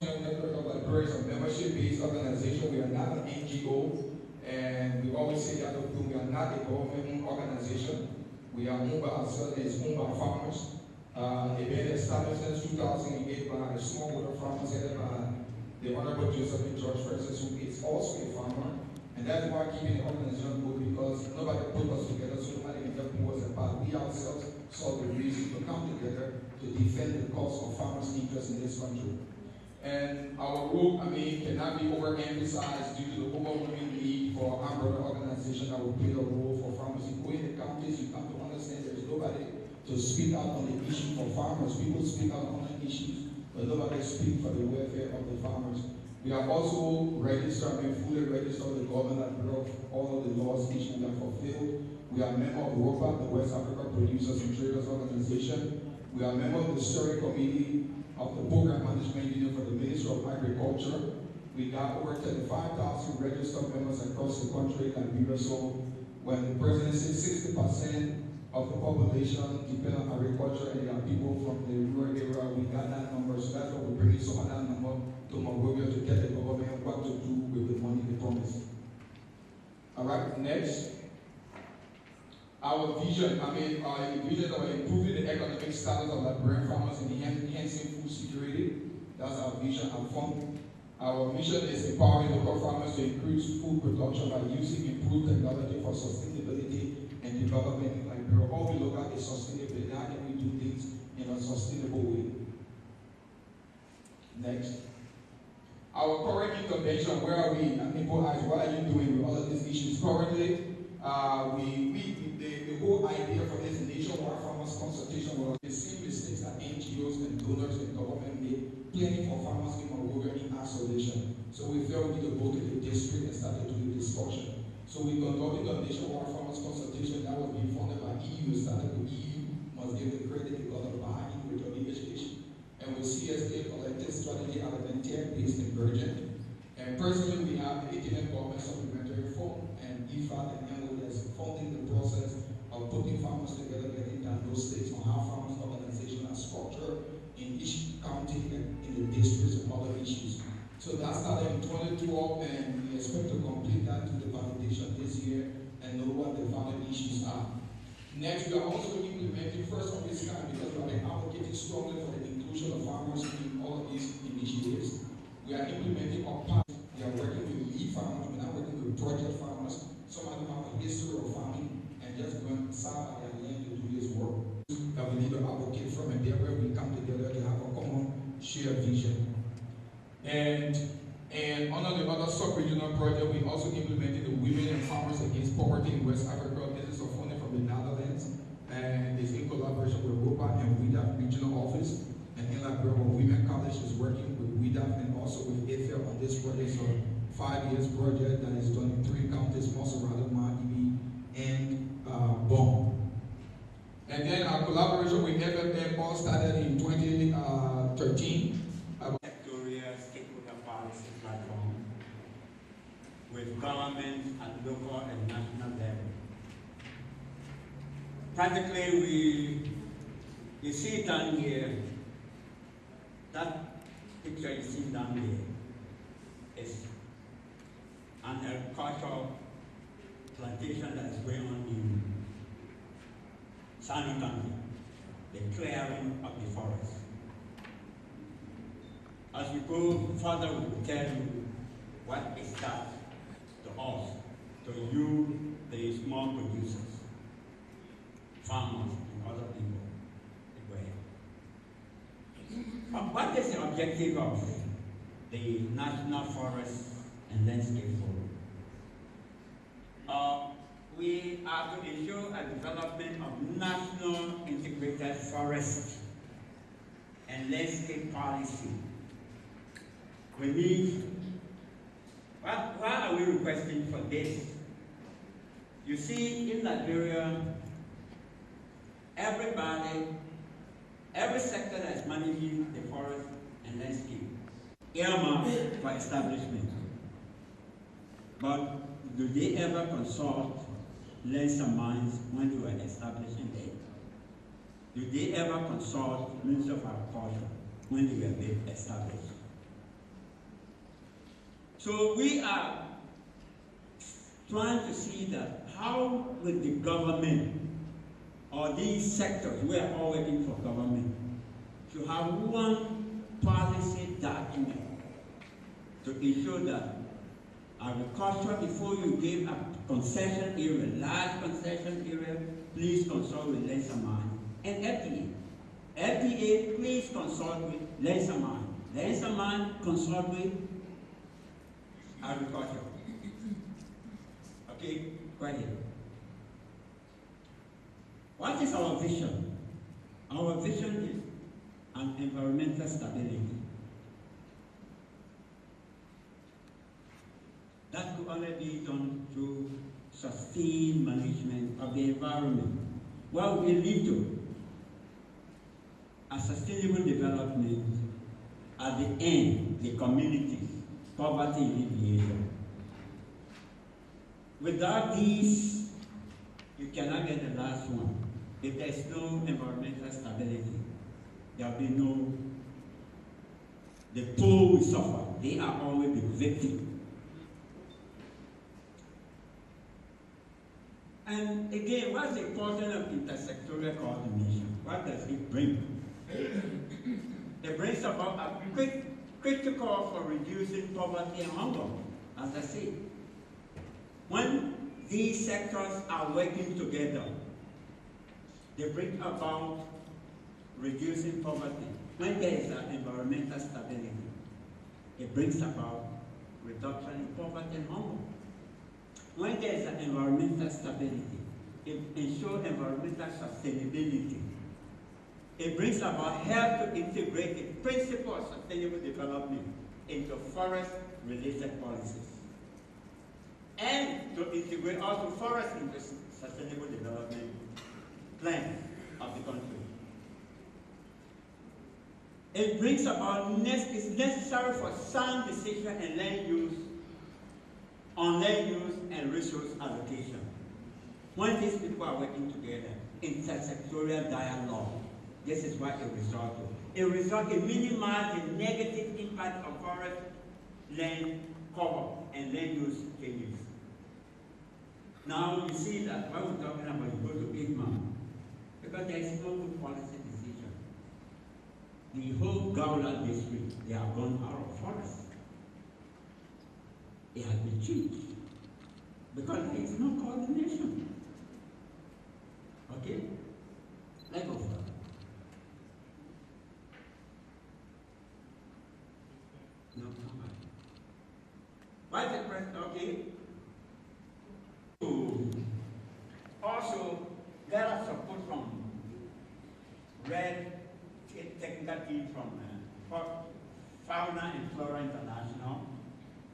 Network of Liberia is a membership-based organization. We are not an NGO, and we always say that we are not a government organization. We are owned by ourselves, it's owned by farmers. They've been established since 2008 by a smallholder farmers headed by the Honorable Joseph George Francis, who is also a farmer. And that's why keeping the organization good, because nobody put us together, so nobody can just pull us apart. We ourselves saw the reason to come together to defend the cause of farmers' interests in this country. And our role, cannot be overemphasized due to the overwhelming need for umbrella organization that will play a role for farmers. You go in the counties, you come to understand there is nobody to speak out on the issue for farmers. People speak out on the issues, but nobody speaks for the welfare of the farmers. We are also registered, fully registered with the government that brought all of the laws which we have fulfilled. We are a member of WOPA, the West Africa Producers and Traders Organization. We are a member of the steering committee of the Program Management Union for the Ministry of Agriculture. We got over 35,000 registered members across the country in Liberia. So when the president says 60% of the population depend on agriculture and there are people from the rural area, we got that number. So that's why we're bringing some of that number to Monrovia to tell the government what to do with the money they promised. All right, next. Our vision, vision of improving the economic status of Liberian farmers and enhancing food security. That's our vision, our fund. Our mission is empowering local farmers to increase food production by using improved technology for sustainability and development in Liberia. All we look at is sustainability. How can we do things in a sustainable way? Next. Our current intervention, where are we? And people ask, what are you doing with all of these issues? Currently, the whole idea for this nationwide farmers consultation was the same mistakes that NGOs and donors and government made, planning for farmers in Monrovia in isolation. So we felt we need to go to the district and start to do the discussion. So we conducted a nationwide farmers consultation that was being funded by EU. We started with EU, must give the credit because of behind with the education. And with CSA collective strategy out of the based in Virgin. And personally, we have the 18th Government Supplementary Fund and IFAD and MO that's funding the process of putting farmers together, getting down those states on how farmers' organizations are structured in each county and in the districts and other issues. So that started in 2012, and we expect to complete that to the validation this year and know what the valid issues are. Next, we are also implementing first of its kind because we are advocating strongly for the inclusion of farmers in all of these initiatives. We are implementing our part. We are working with lead farmers. We're not working with project farmers. Some of them have a history of farming and just going south of their land to do this work. That we need to advocate from, and there where we come together to have a common shared vision. And under the other sub-regional project, we also implemented the Women and Farmers Against Poverty in West Africa. This is a funding from the Netherlands, and it's in collaboration with WOPA and WIDAF Regional Office. And in Liberia, Women College is working with WIDAF and also with AFL on this project. So 5 years project that is done in 3 counties, Montserrat, Ibi, and Bon. And then our collaboration with FFF all started in 2013. Stakeholder policy platform with government at local and national level. Practically, you see down here, that picture you see down here is an agricultural plantation that is going on in Sanu County, the clearing of the forest. As we go further, we will tell you what is that to us, to you, the small producers, farmers, and other people. What is the objective of the National Forest and Landscape Forum? We are to ensure a development of national integrated forest and landscape policy. We need, why are we requesting for this? You see, in Liberia, everybody, every sector that is managing the forest and landscape, earmarked for establishment. But do they ever consult lands and mines when they were establishing it? Do they ever consult Minister of Agriculture when they were being established? So we are trying to see that how will the government or these sectors, we are all working for government, to have one policy document to ensure that agriculture, before you give a concession area, large concession area, please consult with Lands and Mines and FDA. FDA, please consult with Lands and Mines. Lands and Mines consult with agriculture. Okay, go ahead. What is our vision? Our vision is an environmental stability. That could only be done through sustained management of the environment. What we lead to a sustainable development, at the end, the communities, poverty alleviation. Without these, you cannot get the last one. If there is no environmental stability, there will be no, the poor will suffer. They are always the victim. And again, what's the importance of intersectoral coordination? What does it bring? It brings about a critical for reducing poverty and hunger, as I say. When these sectors are working together, they bring about reducing poverty. When there is an environmental stability, it brings about reduction in poverty and hunger. When there is an environmental stability, it ensures environmental sustainability. It brings about help to integrate the principle of sustainable development into forest-related policies, and to integrate also forest into sustainable development plans of the country. It brings about, it's necessary for sound decision and land use, on land use and resource allocation. When these people are working together, intersectoral dialogue, this is what it results to. It minimizes the negative impact of forest land cover and land use changes. Now you see that when we're talking about you go to IGMA, because there is no good policy decision. The whole Gowla district, they are gone out of forest. It has been changed because there is no coordination. Okay? Let's go further. No, come back. Why is the president? Okay. Also, there are support from Red technical team from Fauna and Flora International,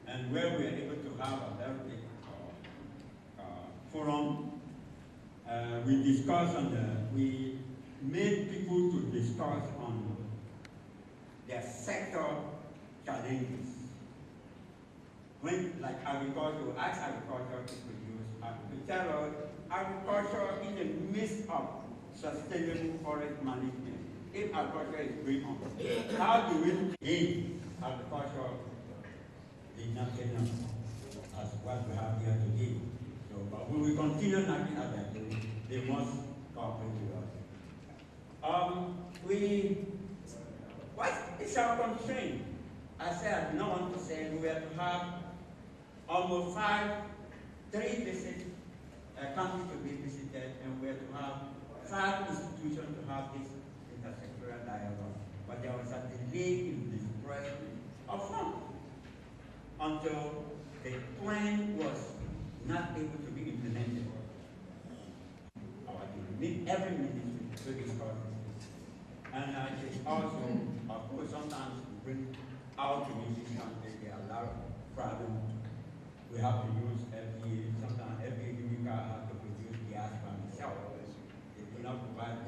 and where we are able to have a very big forum. We discussed on we made people to discuss on their sector challenges. When, like agriculture, ask agriculture to produce, to tell us agriculture in the midst of sustainable forest management. If agriculture is going on, how do we gain agriculture did not get enough as what we have here today? So, but we will continue knocking at that. They must cooperate with us. What is our constraint? I said I do not want to say we have to have almost 3 visits, countries to be visited, and we have to have 5 institutions to have this intersectoral dialogue. But there was a delay in the disbursement of funds until the plan was not able to be implemented. We meet every ministry to discuss this. And it's also, of course, sometimes we bring out the musicians, there are a lot of problems. We have to use FDA, sometimes FDA has to produce gas by itself. They do not provide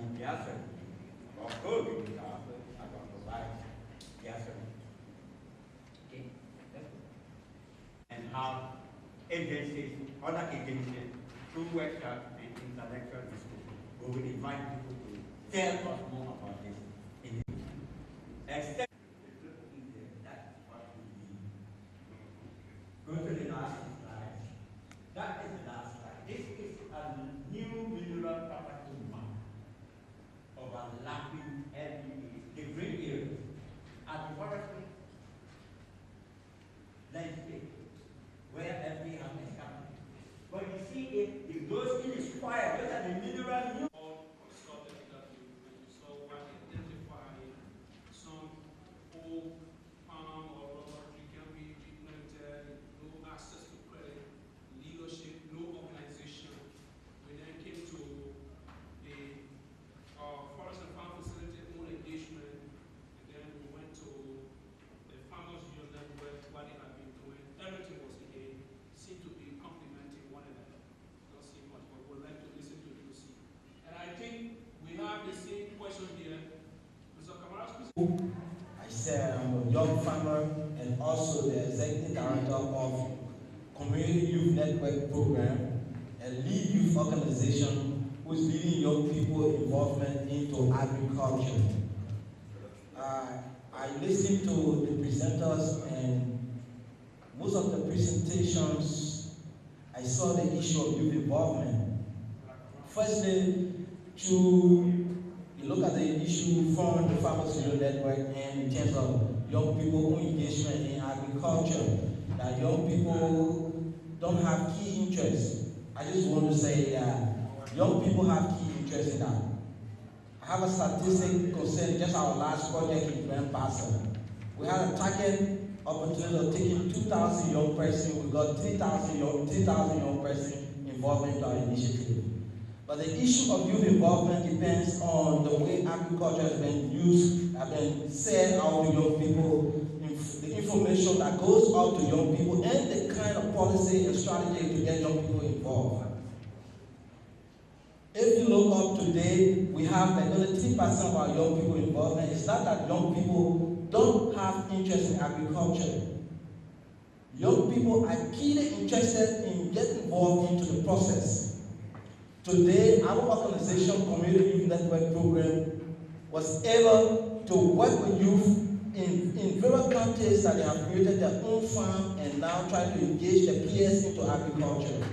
told you that I can provide gasoline. Okay, that's good. And have agencies, other agencies, through workshops and intellectual discussion, we will invite people to tell us more about this. Except that's what we need. Go to the last slide. That is the last slide. This is a new mineral property map overlapping the green areas at the forestry landscape where every has is happening. But you see it goes in a square, those are the mineral new. All consulted that you saw what identify some old farm or laboratory can be implemented, no access to credit, leadership, no organization. We then came to the forest and farm facility own engagement, and then we went to the farmers union network, what they have been doing. Everything was again seemed to be complementing one another. Not seeing much, but we'd like to listen to you see. And I think we have the same question here. Mr. Kamara, I said I'm a young farmer and also the executive director of Community Youth Network Program, a lead youth organization who's leading young people involvement into agriculture. I listened to the presenters, and most of the presentations, I saw the issue of youth involvement. Firstly, to look at the issue from the Farmers Union Network and in terms of young people engagement in agriculture, that young people don't have key interests. I just want to say that young people have key interests in that. I have a statistic concerning just our last project in Grand Bassa. We had a target opportunity of taking 2,000 young persons. We got 3,000 young persons involved in our initiative. But the issue of youth involvement depends on the way agriculture has been used, has been said out to young people, the information that goes out to young people, and the kind of policy and strategy to get young people involved. If you look up today, we have like only 3% of our young people involved, and it's not that young people don't have interest in agriculture. Young people are keenly interested in getting involved into the process. Today, our organization, Community Youth Network Program, was able to work with youth in various countries that they have created their own farm and now trying to engage the peers into agriculture.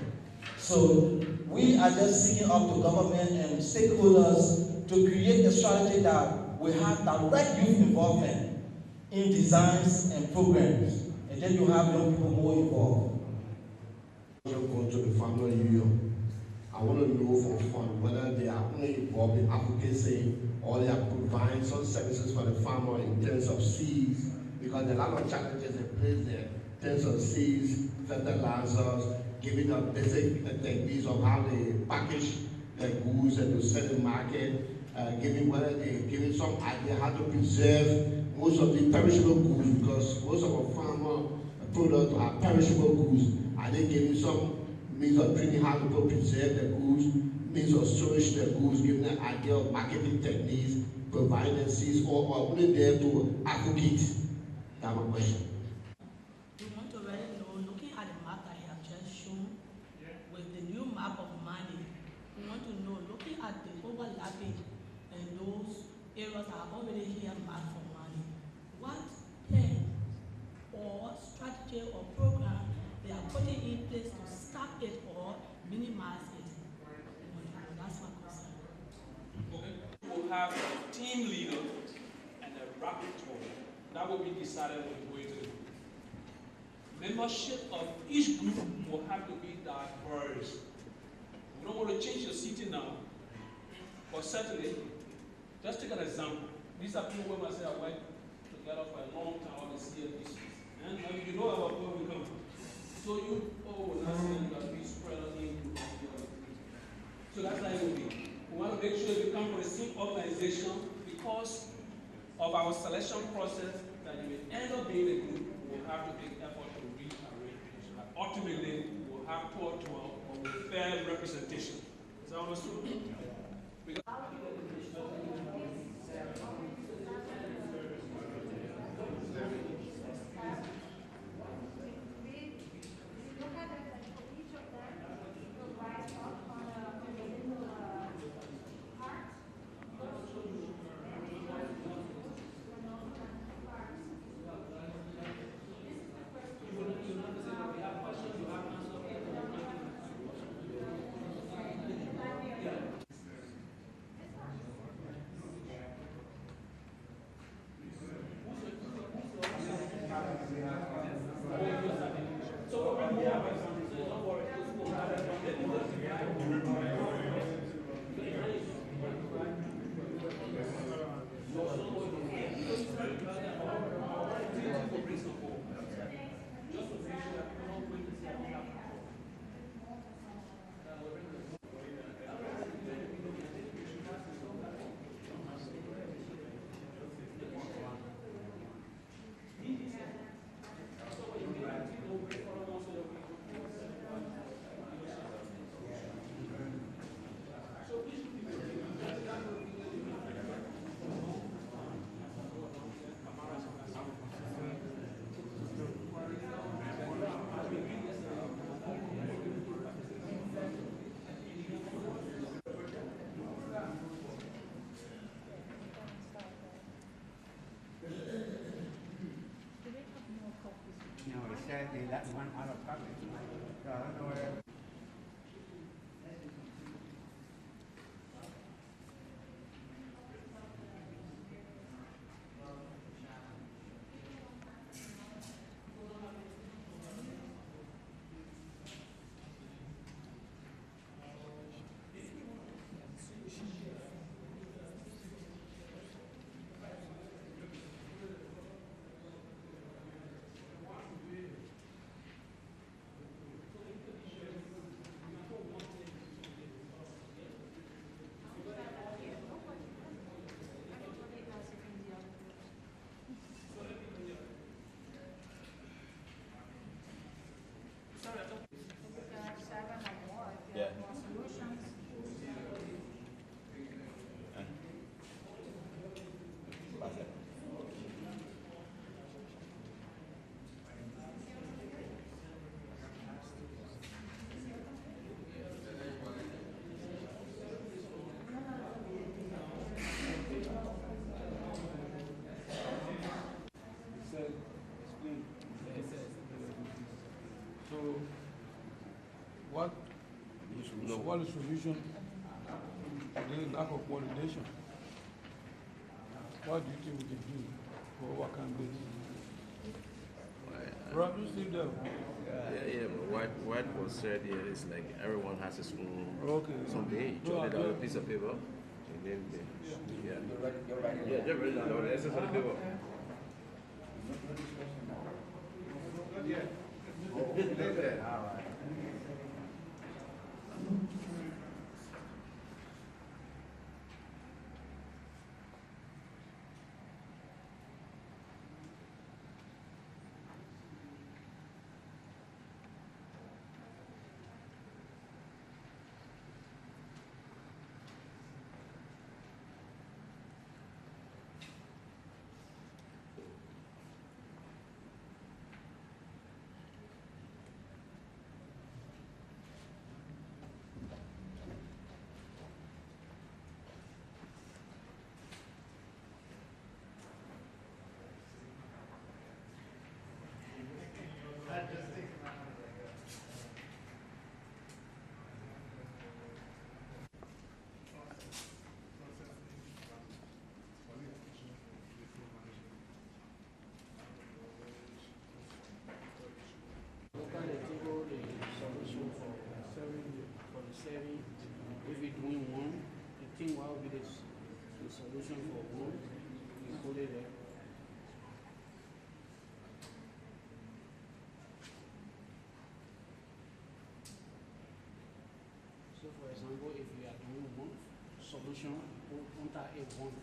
So we are just seeking up to government and stakeholders to create a strategy that will have direct youth involvement in designs and programs. And then you have young people more involved. Going to the family union. I want to know for fun whether they are only involved in advocacy or they are providing some services for the farmer in terms of seeds, because there are a lot of challenges in place there in terms of seeds, fertilizers, giving them basic techniques of how they package the goods and to sell the market, giving some idea how to preserve most of the perishable goods, because most of our farmer products are perishable goods. Are they giving some means of training how to preserve the goods, means of storage the goods, giving an idea of marketing techniques, providing the seeds, or only there to advocate? That's my question. We want to really know, looking at the map that you have just shown, with the new map of Mali, we want to know, looking at the overlapping and those areas that are already here mapped for Mali, what plan or strategy or program they are putting in place to stop it or minimize it. That's my concern. Okay. We'll have a team leader and a rapporteur. That will be decided when we go into the group. Membership of each group will have to be diverse. We don't want to change the city now, but certainly, just take an example. These are people who I say I worked together for a long time on the CFDC. And you know about where we come from. So you, that's it, that we spread on the group. So that's how it will be. We want to make sure you come from the same organization because of our selection process that you will end up being a group. We'll have to make effort to rearrange so that ultimately we'll have 12 or with fair representation. Is that understood? Because that one out of pocket. Yeah. So, what is the solution to the lack of coordination? What do you think we can do for overcome this? Probably still there. Yeah, but what was said here is like everyone has his own something. You No, jot it on a piece of paper, and then yeah, just write it down. The essence of the paper. If we're doing one, the thing what will be the solution for one, we put it there. So for example, if we are doing one solution, put under a one.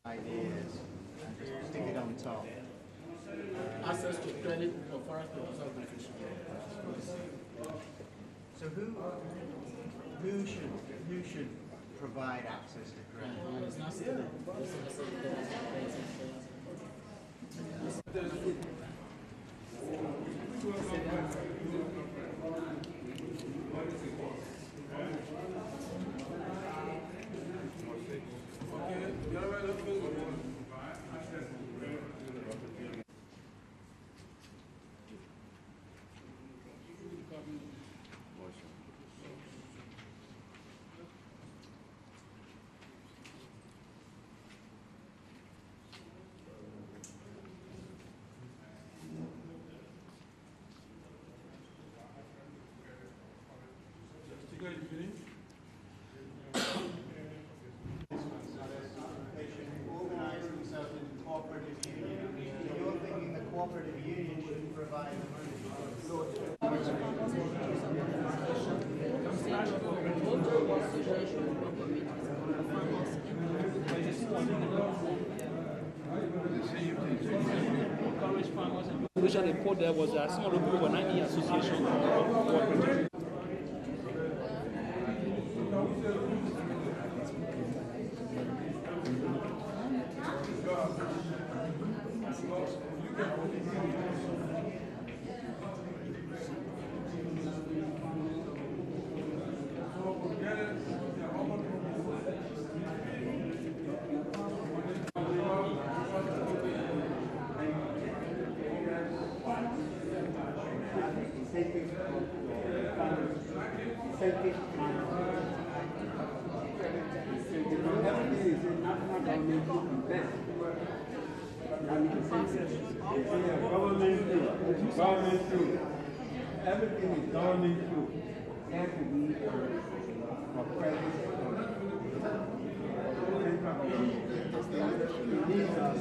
Ideas, stick it on top. Access to credit for forest proposal beneficiary. So who should provide access to credit? It's not student. provide encourage farmers and which they put there was that some of the people were not in the association or cooperative. Government through. Everything is government through. There to be for credit. These are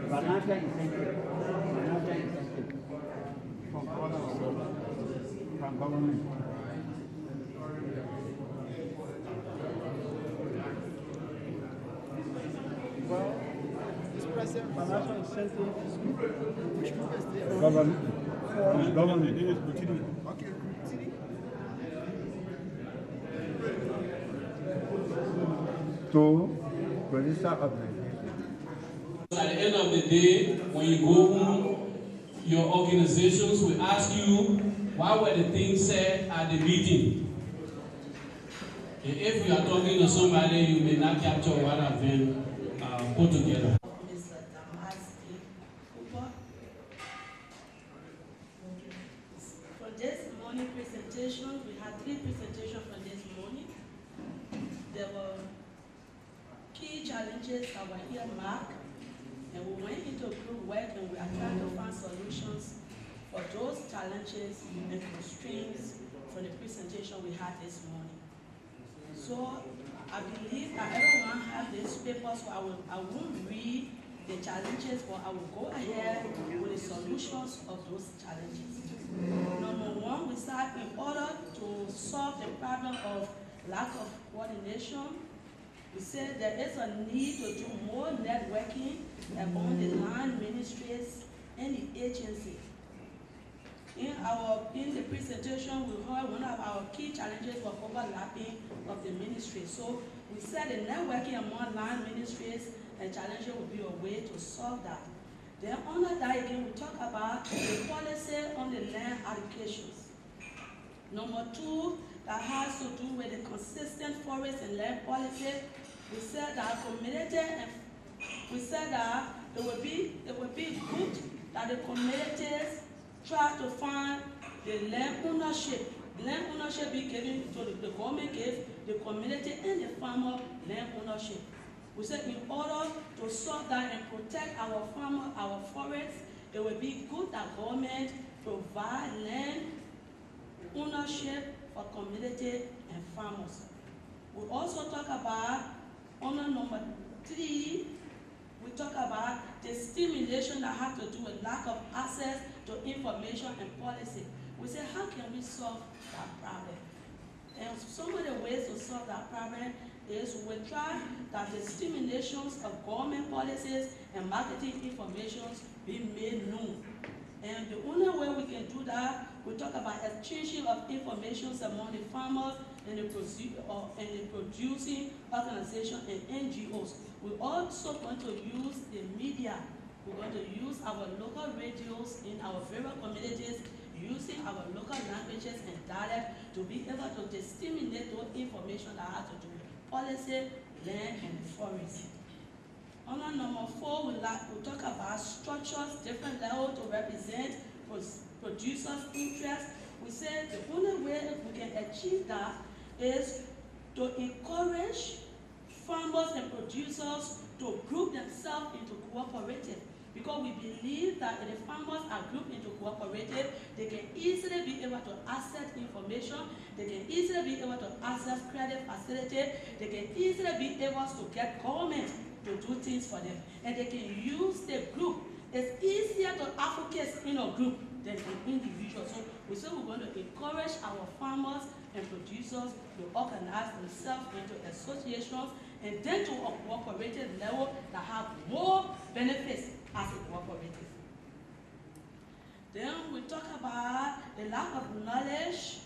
financial incentive from government. Well, this present financial incentive, which group is there? Government. Government. Okay, To register organization. At the end of the day, when you go home, your organizations will ask you, why were the things said at the meeting? And if you are talking to somebody, you may not capture what has been put together. For this morning presentation, we had 3 presentations for this morning. There were key challenges that were earmarked, and we went into group work and we are trying to find solutions for those challenges and constraints from the presentation we had this morning. So I believe that everyone has this paper, so I won't read the challenges, but I will go ahead with the solutions of those challenges. Number 1, we said in order to solve the problem of lack of coordination, we said there is a need to do more networking among the land ministries and the agency. In the presentation, we heard one of our key challenges was overlapping of the ministry. So we said the networking among land ministries and challenges would be a way to solve that. Then under that again, we talk about the policy on the land allocations. Number 2, that has to do with the consistent forest and land policy. We said that community, and we said that it would be good that the communities try to find the land ownership. Land ownership be given to the government, give the community and the farmer land ownership. We said in order to solve that and protect our farmer, our forests, it would be good that government provide land ownership for community and farmers. We also talk about, under number 3, we talk about the stimulation that has to do with lack of access to information and policy. We say, how can we solve that problem? And some of the ways to solve that problem is we try that the stimulations of government policies and marketing informations be made known. And the only way we can do that, we talk about exchanging of information among the farmers and the producing organizations and NGOs. We're also going to use the media. We're going to use our local radios in our various communities, using our local languages and dialect to be able to disseminate those information that has to do with policy, land, and forest. Under number 4, we talk about structures, different levels to represent producers' interests. We said the only way we can achieve that is to encourage farmers and producers to group themselves into cooperatives. because we believe that if the farmers are grouped into cooperatives, they can easily be able to access information, they can easily be able to access credit facility, they can easily be able to get government to do things for them, and they can use the group. It's easier to advocate in a group than an individual. So we say we're going to encourage our farmers and producers to organize themselves into associations and then to a cooperative level that have more benefits as a cooperative. Then we talk about the lack of knowledge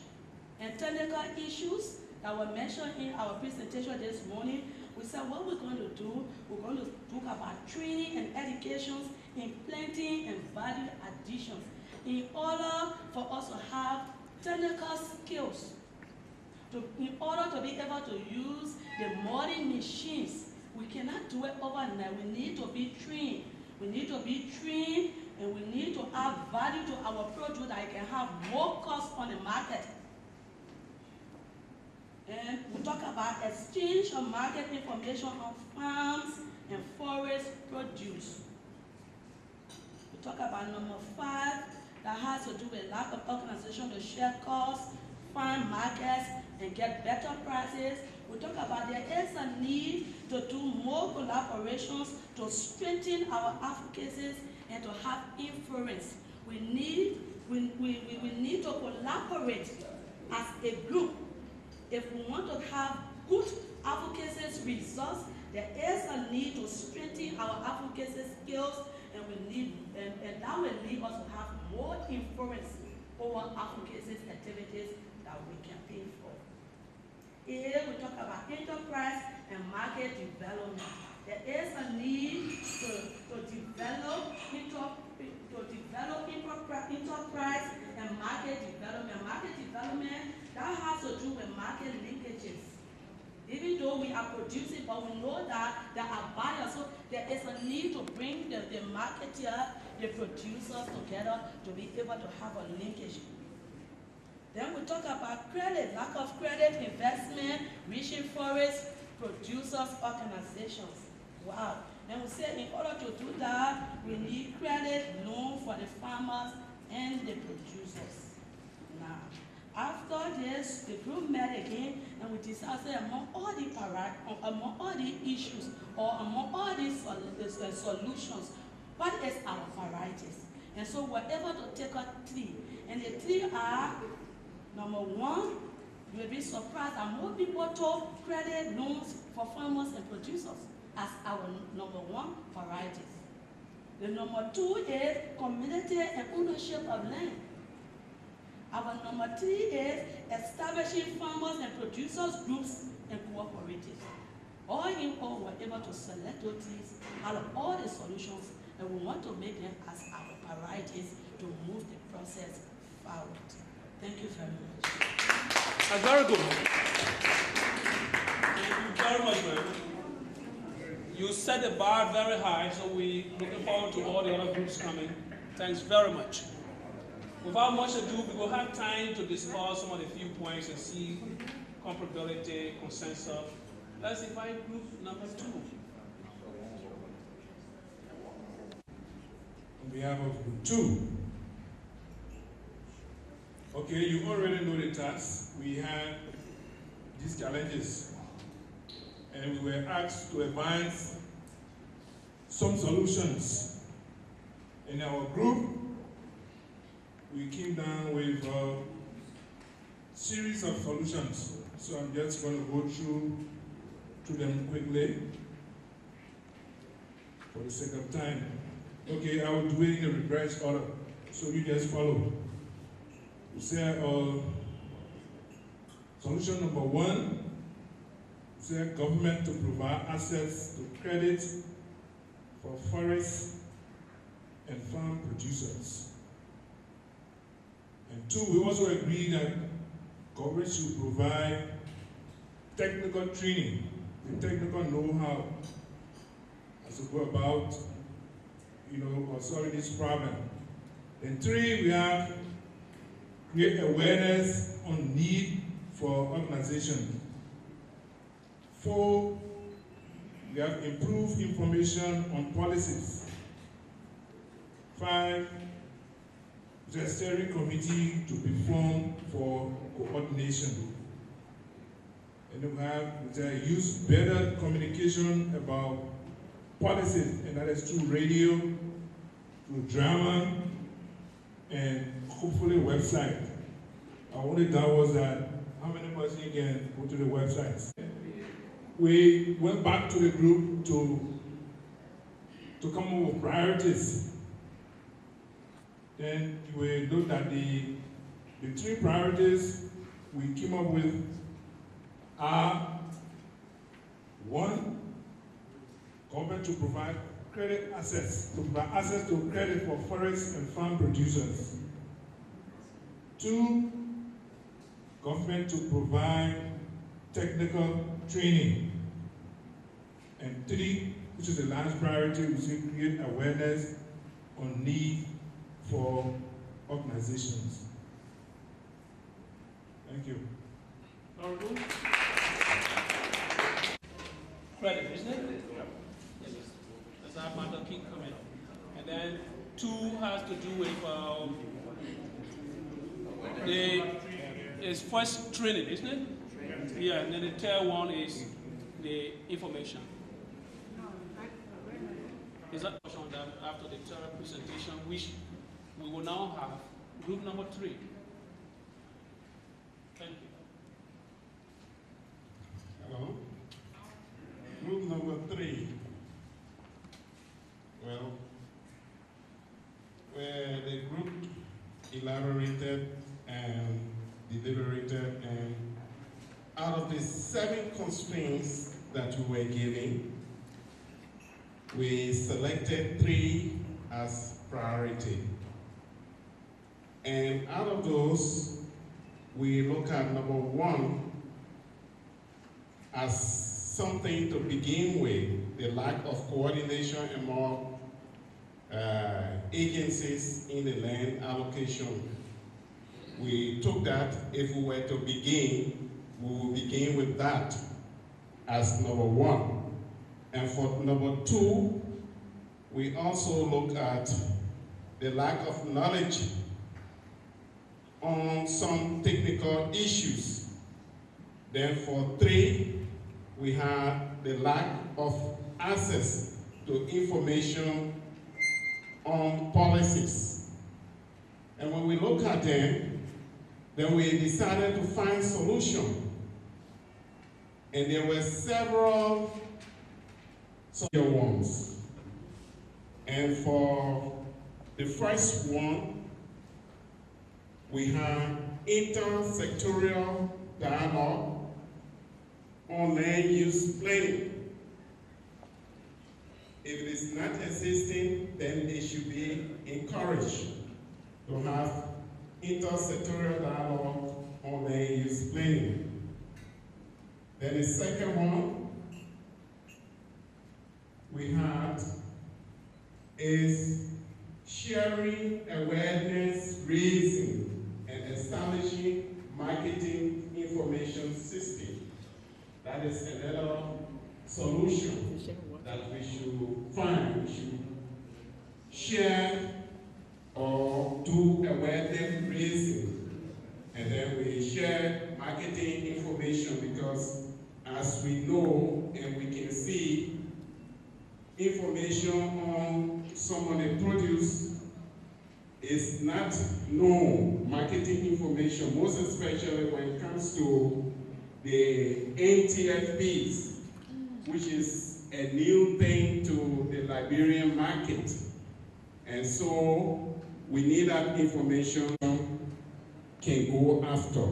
and technical issues that were mentioned in our presentation this morning. We said what we're going to do, we're going to talk about training and educations in planting and value additions in order for us to have technical skills, in order to be able to use the modern machines. We cannot do it overnight. We need to be trained. We need to be trained, and we need to add value to our produce that it can have more cost on the market. And we talk about exchange of market information on farms and forest produce. We talk about number 5, that has to do with lack of organization to share costs, find markets, and get better prices. We talk about there is a need to do more collaborations to strengthen our advocacies and to have influence. We need to collaborate as a group. If we want to have good advocacy results, there is a need to strengthen our advocacy skills, and that will lead us to have more influence over advocacy activities that we campaign for. Here we talk about enterprise and market development. There is a need to develop enterprise and market development. Market development, that has to do with market linkages. Even though we are producing, but we know that there are buyers, so there is a need to bring the marketer, the producers together to be able to have a linkage. Then we talk about credit, lack of credit, investment, reaching forest producers organizations. Wow. And we say in order to do that, we need credit loan for the farmers and the producers. Now, after this, the group met again and we decided among all the issues or among all these solutions, what is our varieties? And so we're able to take out 3. And the 3 are, number 1, you'll be surprised that more people took credit loans for farmers and producers as our number 1 varieties. The number 2 is community and ownership of land. Our number 3 is establishing farmers and producers groups and cooperatives. All in all, we're able to select those things out of all the solutions, and we want to make them as our varieties to move the process forward. Thank you very much. That's very good. Thank you very much, man. You set the bar very high, so we're looking forward to all the other groups coming. Thanks very much. Without much ado, we will have time to discuss some of the few points and see comparability, consensus. Let's invite group number 2. On behalf of group 2. Okay, you already know the task. We had these challenges, and we were asked to advance some solutions. In our group, we came down with a series of solutions. So I'm just going to go through them quickly for the sake of time. Okay, I will do it in a reverse order, so you just follow. We say solution number 1, say government to provide access to credit for forest and farm producers. And 2, we also agree that government should provide technical training, the technical know-how as to go about, solving this problem. And 3, we have create awareness on need for organization. 4, we have improved information on policies. 5, the steering committee to be formed for coordination. And we have to use better communication about policies, and that is through radio, through drama, and hopefully website. Our only doubt was that how many person can go to the websites. We went back to the group to come up with priorities. Then we looked at the 3 priorities we came up with are: 1, government to provide credit access, to provide access to credit for forest and farm producers. 2, government to provide technical training. And 3, which is the last priority, which is create awareness on need for organizations. Thank you. Credit, isn't it? Yes. Let's have Madam King come in. And then 2 has to do with is first training, isn't it? Yeah, and then the third one is the information. Is that that after the third presentation, which we will now have group number 3. Thank you. Hello. Group number 3. Well, where the group elaborated and deliberated, and out of the 7 constraints that we were given, we selected 3 as priority. And out of those, we look at number 1 as something to begin with, the lack of coordination among agencies in the land allocation. We took that, if we were to begin, we will begin with that as number 1. And for number 2, we also look at the lack of knowledge on some technical issues. Then for 3, we have the lack of access to information on policies. And when we look at them, then we decided to find solutions. And there were several ones. And for the first one, we have intersectoral dialogue on land use planning. If it is not existing, then it should be encouraged to have intersectoral dialogue on land use planning. Then the second one we had is sharing awareness, raising, and establishing marketing information system. That is another solution that we should find. We should share or do awareness raising, and then we share marketing information, because as we know and we can see, information on some of the produce is not known. Marketing information, most especially when it comes to the NTFPs, which is a new thing to the Liberian market. And so we need that information can go after.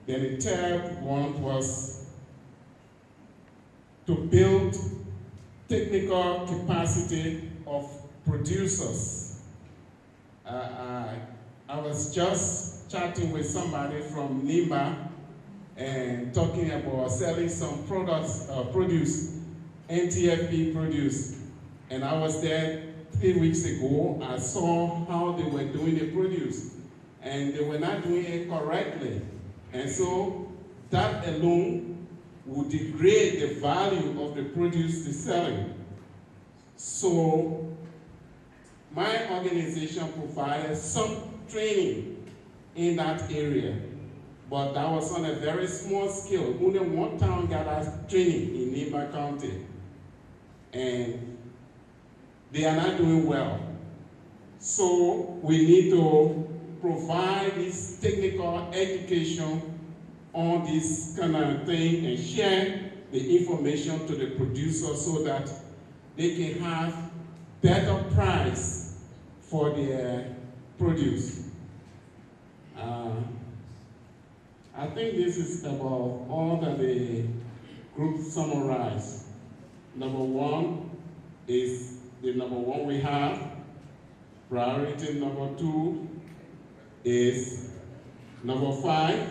Then the third one was to build technical capacity of producers. I was just chatting with somebody from NIMA and talking about selling some products, produce, NTFP produce. And I was there 3 weeks ago. I saw how they were doing the produce, and they were not doing it correctly. And so that alone would degrade the value of the produce they're selling. So my organization provided some training in that area, but that was on a very small scale. Only one town got us training in Nimba County, and they are not doing well. So we need to provide this technical education on this kind of thing and share the information to the producer so that they can have better price for their produce. I think this is about all that the group summarized. Number one is the number one we have. Priority number two is number 5.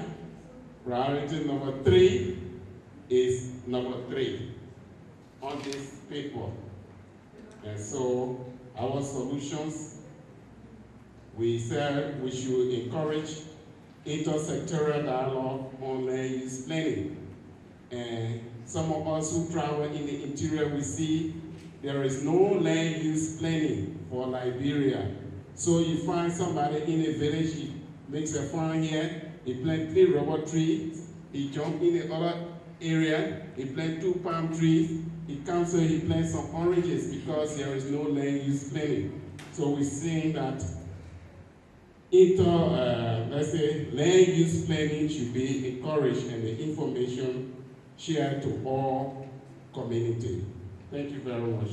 Priority number 3 is number 3 on this paper. And so our solutions, we said we should encourage intersectoral dialogue on land use planning. And some of us who travel in the interior, we see there is no land use planning for Liberia. So you find somebody in a village, he makes a farm here, he plants 3 rubber trees, he jumps in the other area, he plants 2 palm trees, he comes here, he plants some oranges because there is no land use planning. So we're seeing that let's say land use planning should be encouraged and the information shared to all community. Thank you very much.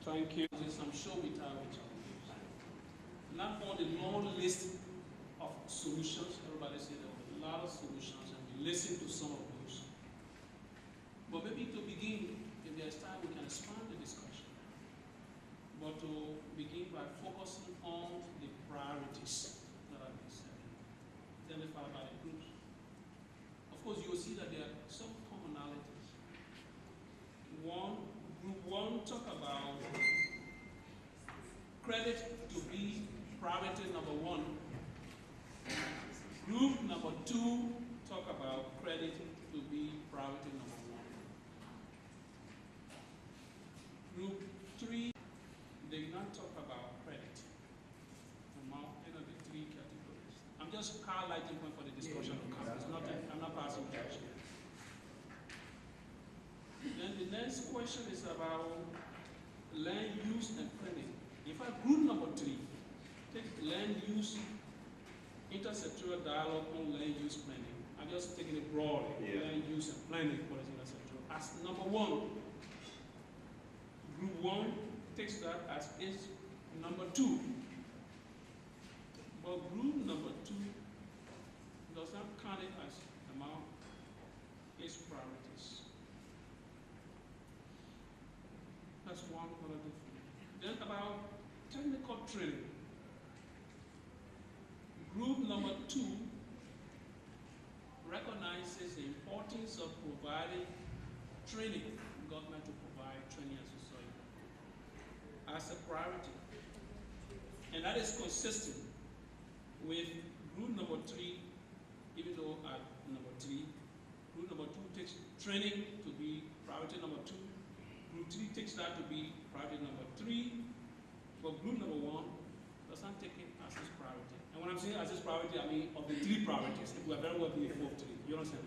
Thank you. I'm sure we have which not on the long list of solutions. Everybody said there were a lot of solutions, and we listened to some of those. But maybe to begin, if there's time, we can expand the discussion. But to begin by focusing on the priorities that have been set, identified by the groups. Of course, you will see that there are some commonalities. Group 1 talk about credit to be priority number 1. Group number 2 talk about credit to be priority number 1. Group 3, they did not talk about credit. Among the 3 categories. I'm just highlighting point for the discussion. I'm not passing judgment. Then the next question is about land use and planning. In fact, group number 3, take land use, intersectoral dialogue on land use planning. I'm just taking it broadly. Land use and planning for intersectoral. As number 1, group 1 takes that as its number 2. But group number 2 does not count it as among its priorities. That's one other difference. Then about technical training. Group number 2 recognizes the importance of providing training, government to provide training and society as a priority. And that is consistent with group number 3, even though at number 3, group number 2 takes training to be priority number 2. Group 3 takes that to be priority number 3, but group number 1 does not take it as its priority. And when I'm saying as its priority, I mean of the 3 priorities. If we are very well being the 4th 3, you understand?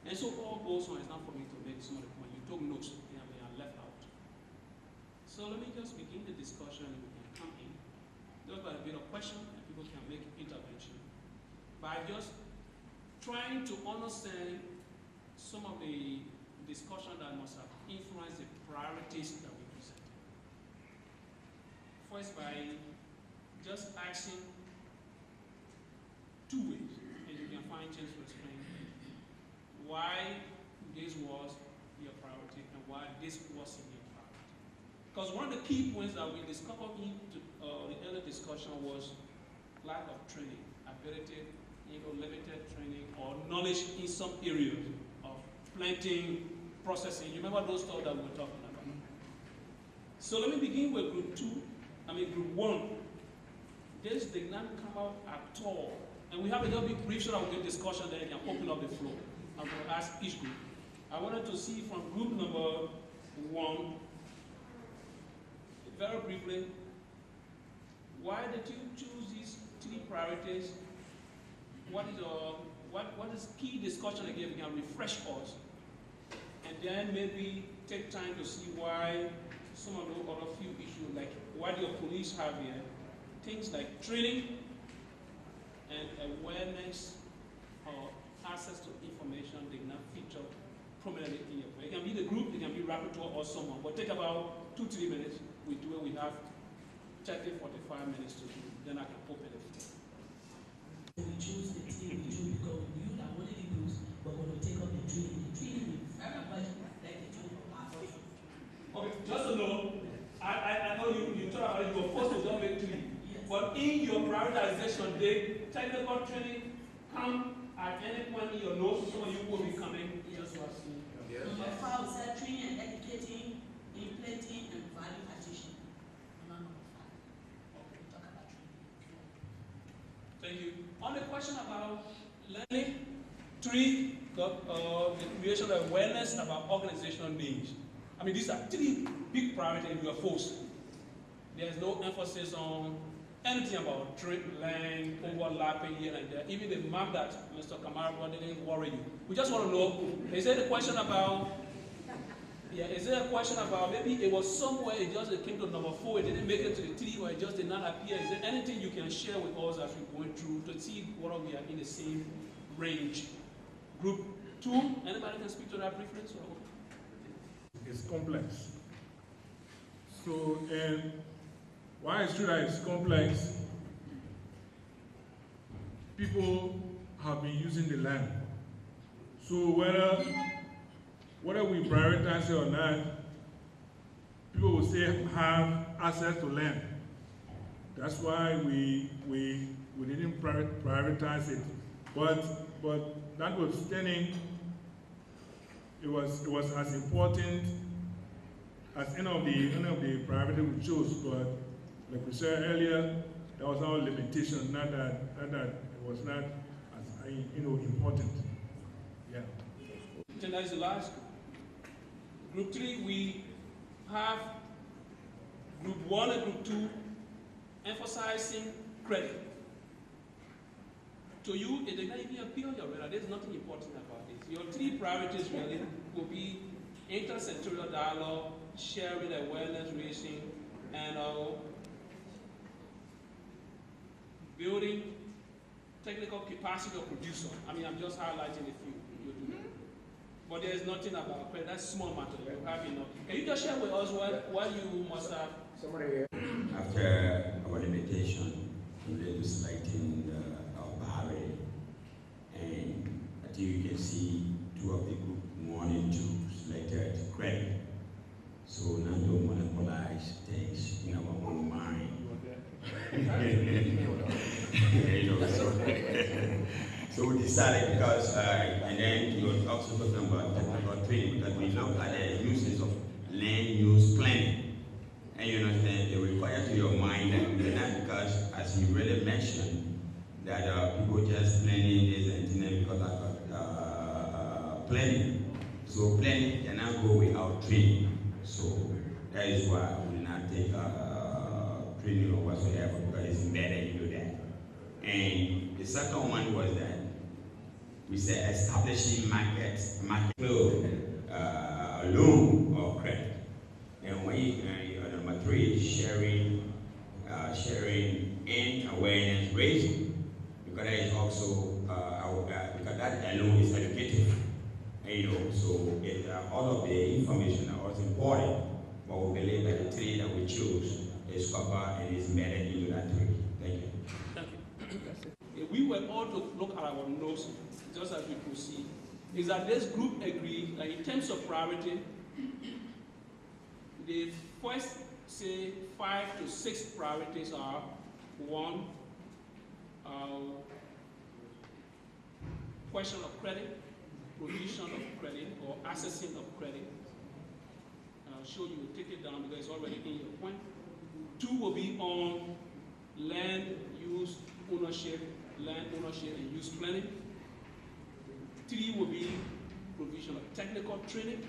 And so all goes on. It's not for me to make some of the points. You took notes, they are left out. So let me just begin the discussion, and we can come in just by a bit of question, and people can make intervention by just trying to understand some of the discussion that must have influenced the priorities that we presented. First, by just asking 2 ways, and you can find chance to explain why this was your priority and why this wasn't your priority. Because one of the key points that we discovered in the earlier discussion was lack of training, ability, limited training, or knowledge in some areas of planting, processing. You remember those stuff that we were talking about? So let me begin with group 1. This did not come out at all. And we have a little bit brief so that we get discussion, then I can open up the floor. I'm going to ask each group. I wanted to see from group number 1, very briefly, why did you choose these 3 priorities? What is key discussion again? We can refresh us, and then maybe take time to see why some of the other few issues, like what your police have here, things like training and awareness or access to information, they cannot feature prominently in your plan. It can be the group, it can be rapporteur or someone, but take about 2-3 minutes. We do it, we have 30-45 minutes to do, then I can open it. We choose the team we choose because we knew that one of the groups were going to take up the training. The training is very much like the training for us. Okay, just to know, I know you talked about it, you were forced to jump into it. Yes. But in your prioritization, the technical training come at any point in your notes, some of you will be coming. Yes. Just what Yes. Number 5 is training and educating, implementing, and value addition. Number 5. Okay, we talk about training. Thank you. On the question about learning, 3, the creation of awareness about organizational needs. I mean, these are 3 big priorities in your force. There's no emphasis on anything about land, overlapping here and there. Even the map that Mr. Kamara brought didn't worry you. We just want to know, is there a question about, is there a question about maybe it was somewhere, it came to number 4, it didn't make it to the 3, or it just did not appear? Is there anything you can share with us as we're going through to see whether we are in the same range? Group 2, anybody can speak to that briefly? It's complex. So, and why it's true that it's complex, people have been using the land. So whether we prioritize it or not, people will still have access to land. That's why we didn't prioritize it. But notwithstanding, it was as important as any of the priority we chose. But like we said earlier, that was our limitation. Not that it was not as important. Yeah. And that is the last group. Group 3, we have group 1 and group 2 emphasizing credit. To you, it did not even appear on your radar. There's nothing important about it. Your 3 priorities really will be intersectoral dialogue, sharing, awareness raising, and building technical capacity of producer. I mean, I'm just highlighting a few. But there's nothing about credit. That's small matter. You have enough. Can you just share with us what you must have? Somebody here. After our limitation, we were selecting our priority, and I think you can see 2 of the group 1 and 2 selected credit. So now to monopolize things in our own mind. So we decided because, and then you were also talking about technical training, because we look at the uses of land use planning. And you understand, it requires to your mind that not because, as you really mentioned, that people just planning this and things because of planning. So planning cannot go without training. So that is why we will not take training or whatsoever, because it's embedded into that. And the second one was that we said establishing market flow, loan or credit. And number 3 is sharing and awareness raising, because that is also because that alone is educative. And, so all of the information are also important, but we believe that the 3 that we choose is covered and is embedded into that 3. Thank you. Thank you. If we were all to look at our notes just as we proceed, is that this group agreed that in terms of priority, the first, say, 5 to 6 priorities are: 1, question of credit, provision of credit, or accessing of credit. I'll show you, take it down because it's already in your point. 2 will be on land use ownership, and use planning. 3 will be provision of technical training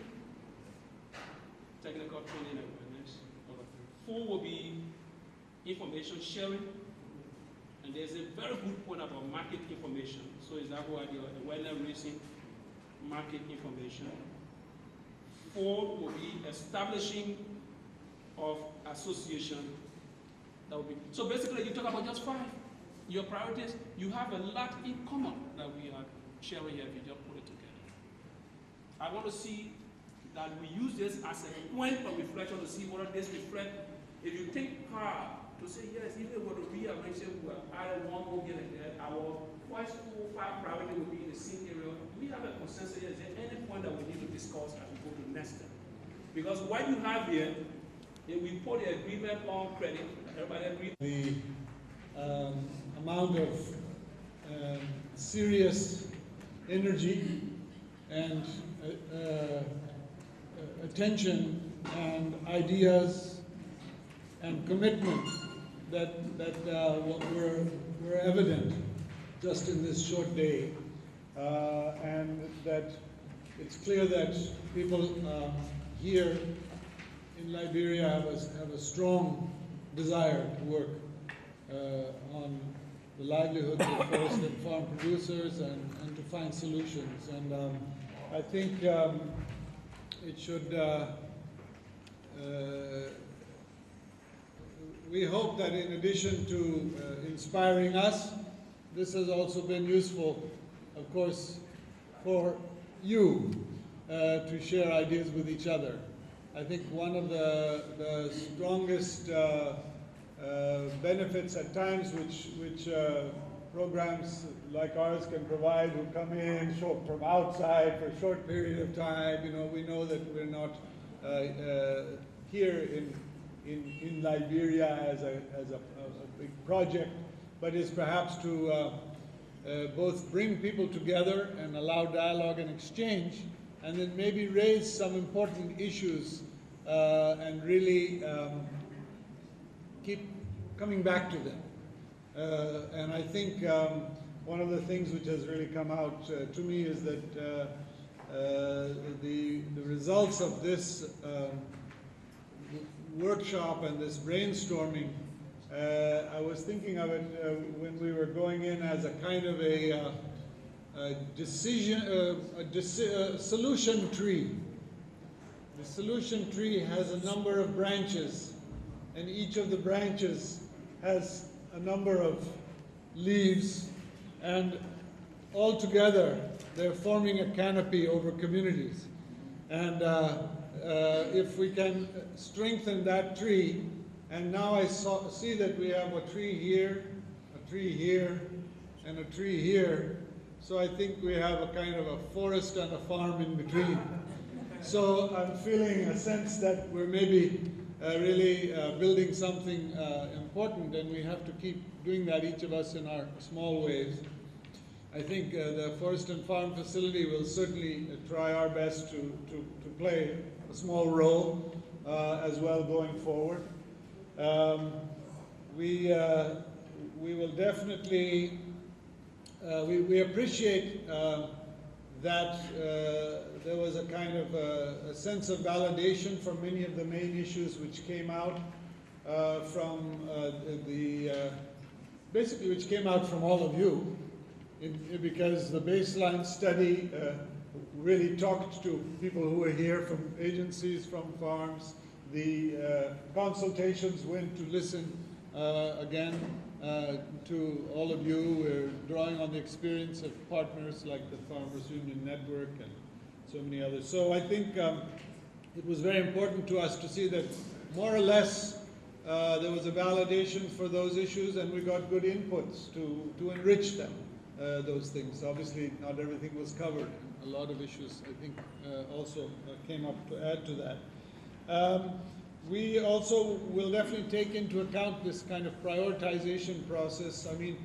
and awareness. Number 3. 4 will be information sharing. And there's a very good point about market information. So is that why the awareness raising market information. 4 will be establishing of association. That will be, so basically you talk about just 5. Your priorities, you have a lot in common that we are sharing here if you just put it together. I want to see that we use this as a point of reflection to see whether this reflects. If you think hard to say, yes, even when we rearrange it, we are either one or the other, our first 4 or 5 priority will be in the same area. We have a consensus here. Is there any point that we need to discuss as we go to the next step? Because what you have here, if we put the agreement on credit, everybody agree? The amount of serious energy and attention and ideas and commitment that were evident just in this short day, and that it's clear that people here in Liberia have a strong desire to work on the livelihoods of forest and farm producers and to find solutions. And I think it should, we hope that in addition to inspiring us, this has also been useful, of course, for you to share ideas with each other. I think one of the strongest benefits at times which programs like ours can provide, who come in from outside for a short period of time, we know that we're not here in Liberia as a big project, but is perhaps to both bring people together and allow dialogue and exchange, and then maybe raise some important issues and really keep coming back to them. And I think one of the things which has really come out to me is that the results of this workshop and this brainstorming, I was thinking of it when we were going in as a kind of a solution tree. The solution tree has a number of branches, and each of the branches has a number of leaves, and all together they're forming a canopy over communities. And if we can strengthen that tree, and now I see that we have a tree here, and a tree here, so I think we have a kind of a forest and a farm in between. So I'm feeling a sense that we're maybe really building something important, and we have to keep doing that, each of us in our small ways. I think the Forest and Farm Facility will certainly try our best to play a small role as well going forward. We will definitely, we appreciate that there was a kind of a sense of validation for many of the main issues which came out from basically which came out from all of you, because the baseline study really talked to people who were here from agencies, from farms. The consultations went to listen again to all of you. We're drawing on the experience of partners like the Farmers Union Network and so many others. So I think it was very important to us to see that more or less there was a validation for those issues, and we got good inputs to enrich them, those things. Obviously not everything was covered. A lot of issues, I think, also came up to add to that. We also will definitely take into account this kind of prioritization process. I mean,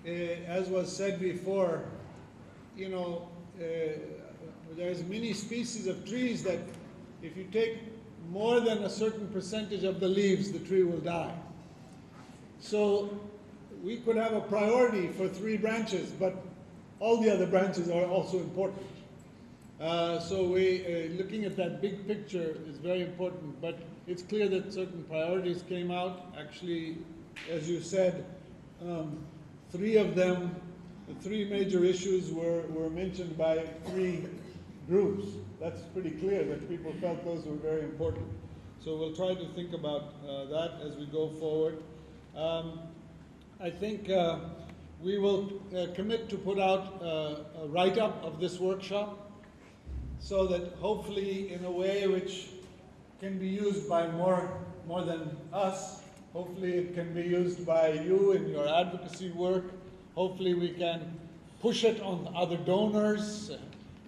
as was said before, there's many species of trees that if you take more than a certain percentage of the leaves, the tree will die. So we could have a priority for 3 branches, but all the other branches are also important. So looking at that big picture is very important, but it's clear that certain priorities came out. Actually, as you said, three of them, the three major issues were mentioned by three groups. That's pretty clear that people felt those were very important. So we'll try to think about that as we go forward. I think we will commit to put out a write-up of this workshop so that hopefully in a way which can be used by more than us. Hopefully it can be used by you in your advocacy work. Hopefully we can push it on other donors.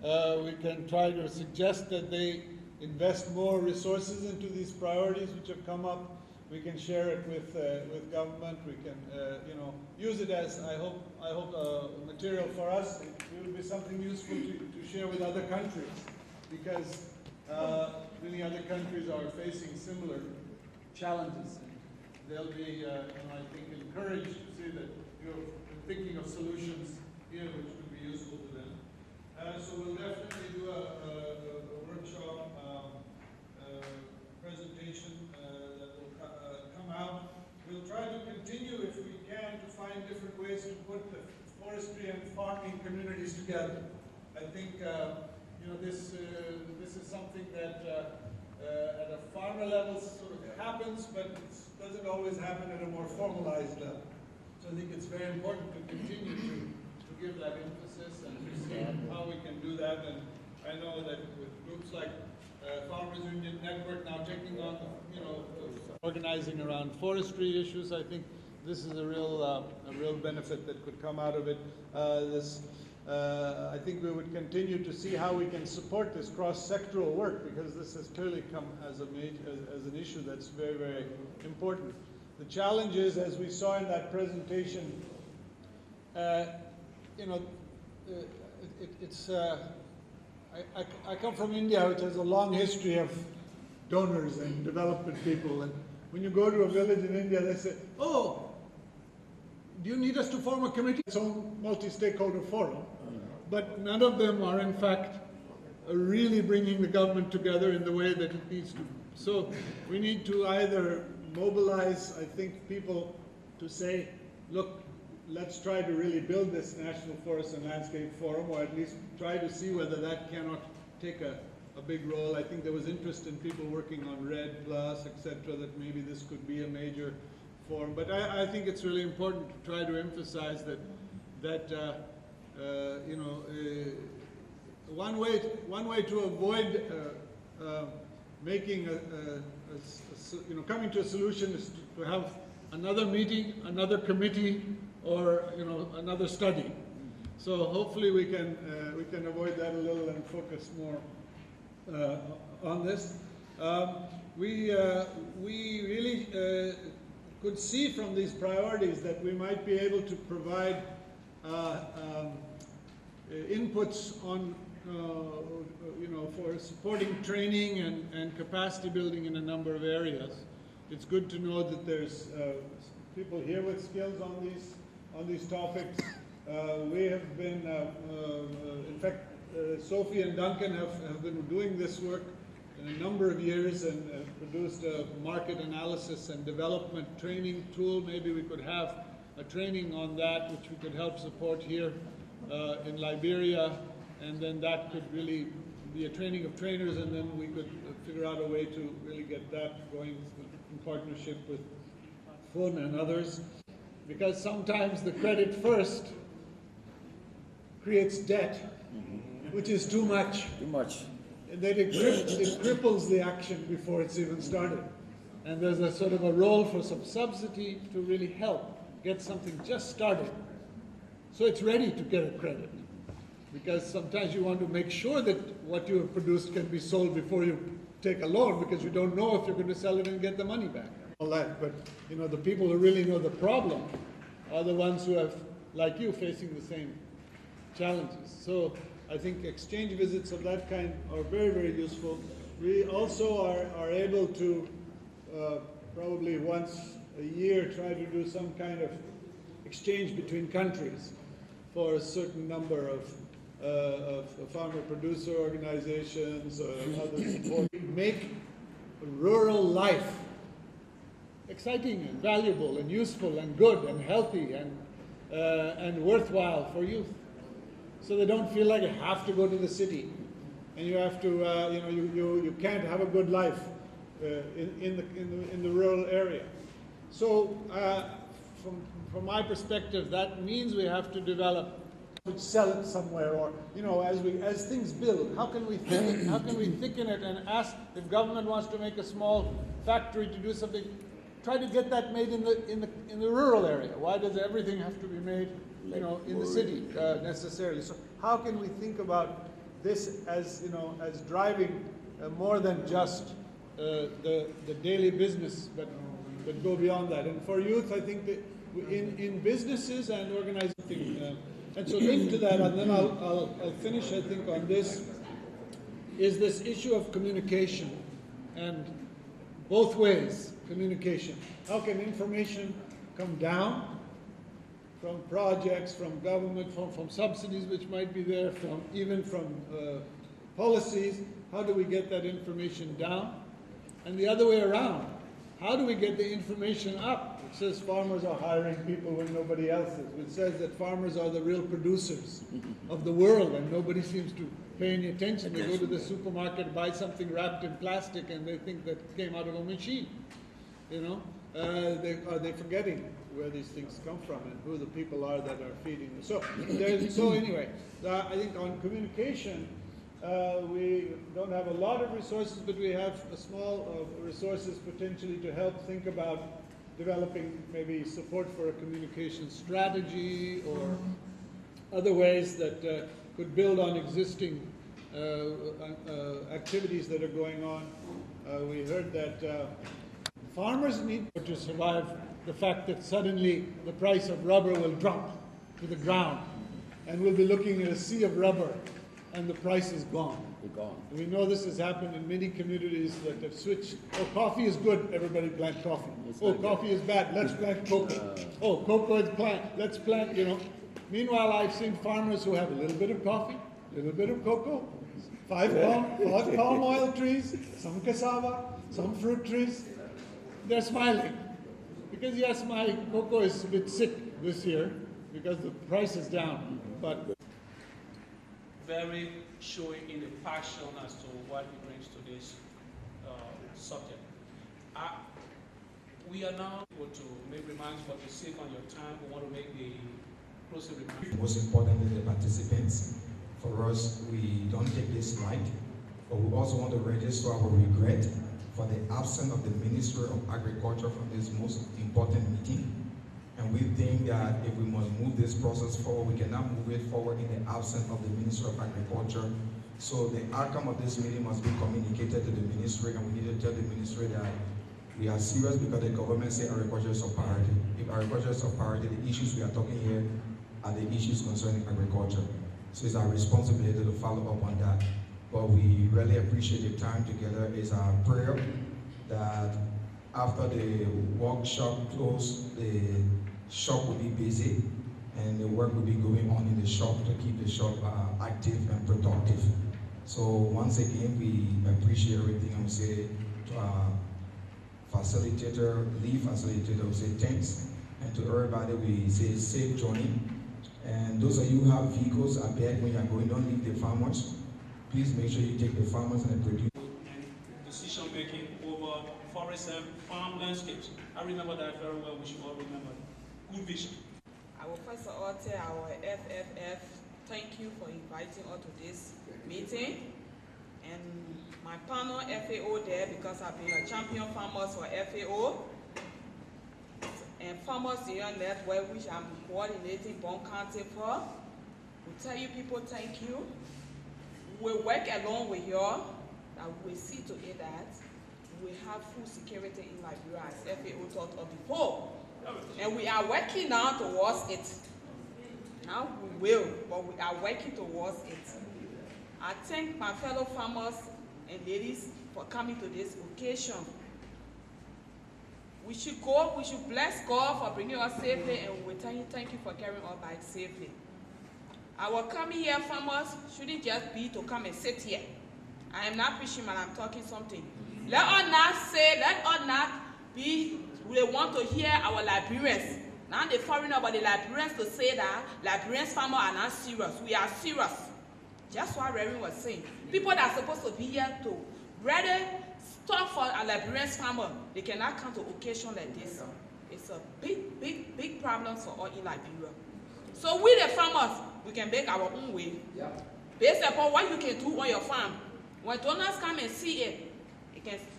We can try to suggest that they invest more resources into these priorities which have come up. We can share it with government. We can, use it as I hope material for us. It will be something useful to share with other countries, because many other countries are facing similar challenges. They'll be, I think, encouraged to see that you're thinking of solutions here which would be useful to them. So we'll definitely do a workshop presentation that will come out. We'll try to continue, if we can, to find different ways to put the forestry and farming communities together. I think this is something that at a farmer level sort of happens, but it doesn't always happen at a more formalized level. So I think it's very important to continue to give that emphasis and to see how we can do that. And I know that with groups like Farmers Union Network now taking on, organizing around forestry issues, I think this is a real benefit that could come out of it. I think we would continue to see how we can support this cross-sectoral work, because this has clearly come as an issue that's very, very important. The challenge is, as we saw in that presentation, I come from India, which has a long history of donors and development people, and when you go to a village in India, they say, "Oh, do you need us to form a committee?" It's a multi-stakeholder forum, but none of them are in fact really bringing the government together in the way that it needs to. So we need to either mobilize, I think, people to say, look, let's try to really build this National Forest and Landscape Forum, or at least try to see whether that cannot take a big role. I think there was interest in people working on RED+, etc., that maybe this could be a major forum. But I think it's really important to try to emphasize that one way to avoid making coming to a solution is to have another meeting, another committee, or another study. So hopefully we can avoid that a little and focus more on this. We really could see from these priorities that we might be able to provide inputs on for supporting training and capacity building in a number of areas. It's good to know that there's people here with skills on these topics. We have been, in fact, Sophie and Duncan have been doing this work in a number of years and produced a market analysis and development training tool. Maybe we could have a training on that, which we could help support here in Liberia, and then that could really be a training of trainers, and then we could figure out a way to really get that going in partnership with FUN and others. Because sometimes the credit first creates debt, which is too much. Too much. And then it cripples the action before it's even started. And there's a sort of a role for some subsidy to really help get something just started, so it's ready to get a credit. Because sometimes you want to make sure that what you have produced can be sold before you take a loan, because you don't know if you're going to sell it and get the money back. All that, but the people who really know the problem are the ones who have, like you, facing the same challenges. So I think exchange visits of that kind are very, very useful. We also are able to probably once a year try to do some kind of exchange between countries for a certain number of farmer producer organizations, other support. Make rural life exciting and valuable and useful and good and healthy and worthwhile for youth, so they don't feel like you have to go to the city and you have to, you can't have a good life in the rural area. So from my perspective, that means we have to develop, sell it somewhere, or as things build, how can we thicken it and ask if government wants to make a small factory to do something, try to get that made in the rural area. Why does everything have to be made in the city necessarily? So how can we think about this as as driving more than just the daily business, but go beyond that? And for youth, I think that in businesses and organizing, and so linked to that, and then I'll finish, I think, on this, is this issue of communication, and both ways communication. How can information come down from projects, from government, from subsidies which might be there, even from policies? How do we get that information down? And the other way around, how do we get the information up? It says farmers are hiring people when nobody else is. It says that farmers are the real producers of the world, and nobody seems to pay any attention. They go to the supermarket, buy something wrapped in plastic, and they think that it came out of a machine. They're forgetting where these things come from and who the people are that are feeding them. So anyway, I think on communication, we don't have a lot of resources, but we have a small resources potentially to help think about developing maybe support for a communication strategy or other ways that could build on existing activities that are going on. We heard that farmers need to survive the fact that suddenly the price of rubber will drop to the ground, and we'll be looking at a sea of rubber and the price is gone. We know this has happened in many communities that have switched. Oh, coffee is good, everybody plant coffee. Oh, coffee is bad, let's plant cocoa. Oh, cocoa is plant, let's plant, Meanwhile, I've seen farmers who have a little bit of coffee, a little bit of cocoa, five palm oil trees, some cassava, some fruit trees. They're smiling. Because yes, my cocoa is a bit sick this year because the price is down, but very showing in a passion as to what he brings to this subject. We are now able to make remarks, but to save on your time, we want to make the closing remarks. Most importantly, the participants. For us, we don't take this light, but we also want to register our regret for the absence of the Ministry of Agriculture from this most important meeting. And we think that if we must move this process forward, we cannot move it forward in the absence of the Ministry of Agriculture. So the outcome of this meeting must be communicated to the ministry, and we need to tell the ministry that we are serious because the government says agriculture is a priority. If agriculture is a priority, the issues we are talking here are the issues concerning agriculture. So it's our responsibility to follow up on that. But we really appreciate the time together. It's our prayer that after the workshop closes, the shop will be busy and the work will be going on in the shop to keep the shop active and productive. So once again, we appreciate everything. I would say to our facilitator, lead facilitator, we say thanks. And to everybody, we say safe journey. And those of you who have vehicles, I beg when you're going, don't leave the farmers. Please make sure you take the farmers and the produce. And decision making over forest and farm landscapes. I remember that very well. We should all remember it. Good vision. I will first of all tell our FFF thank you for inviting us to this meeting. And my panel FAO there, because I've been a champion farmers for FAO. And Farmers Union Network, which I'm coordinating Bond County for. We tell you people thank you. We work along with you, that we see to it that we have food security in Liberia, as FAO talked of before. And we are working now towards it. Now we will, but we are working towards it. I thank my fellow farmers and ladies for coming to this occasion. We should bless God for bringing us safely, and we thank you for carrying us back safely. Our coming here, farmers, shouldn't just be to come and sit here. I am not preaching, but I'm talking something. Let us not be, we want to hear our Liberians. Now they're foreign about the Liberians to say that Liberians farmers are not serious. We are serious. Just what Reverend was saying. People that are supposed to be here to ready stuff for a Liberians farmer, they cannot come to occasion like this. It's a big problem for all in Liberia. So we the farmers, we can make our own way. Based upon what you can do on your farm. When donors come and see it,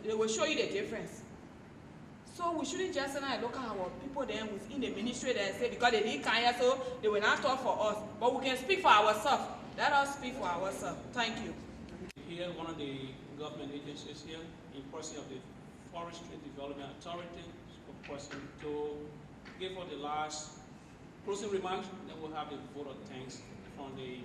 they will show you the difference. So we shouldn't just look at our people then within the ministry and say because they didn't come here, so they will not talk for us. But we can speak for ourselves. Let us speak for ourselves. Thank you. Here, one of the government agencies here, in person of the Forestry Development Authority, person to give us the last closing remarks, then we'll have the vote of thanks from the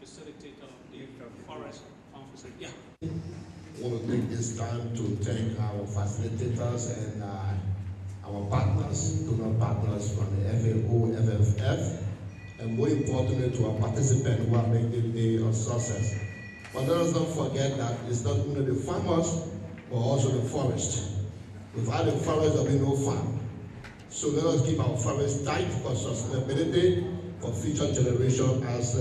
facilitator of the forest farm facility. Yeah. I want to take this time to thank our facilitators and our partners, donor partners from the FAO, FFF, and more importantly to our participants who are making the day a success. But let us not forget that it's not only the farmers, but also the forest. Without the forest, there will be no farm. So let us keep our forests tight for sustainability, for future generation. As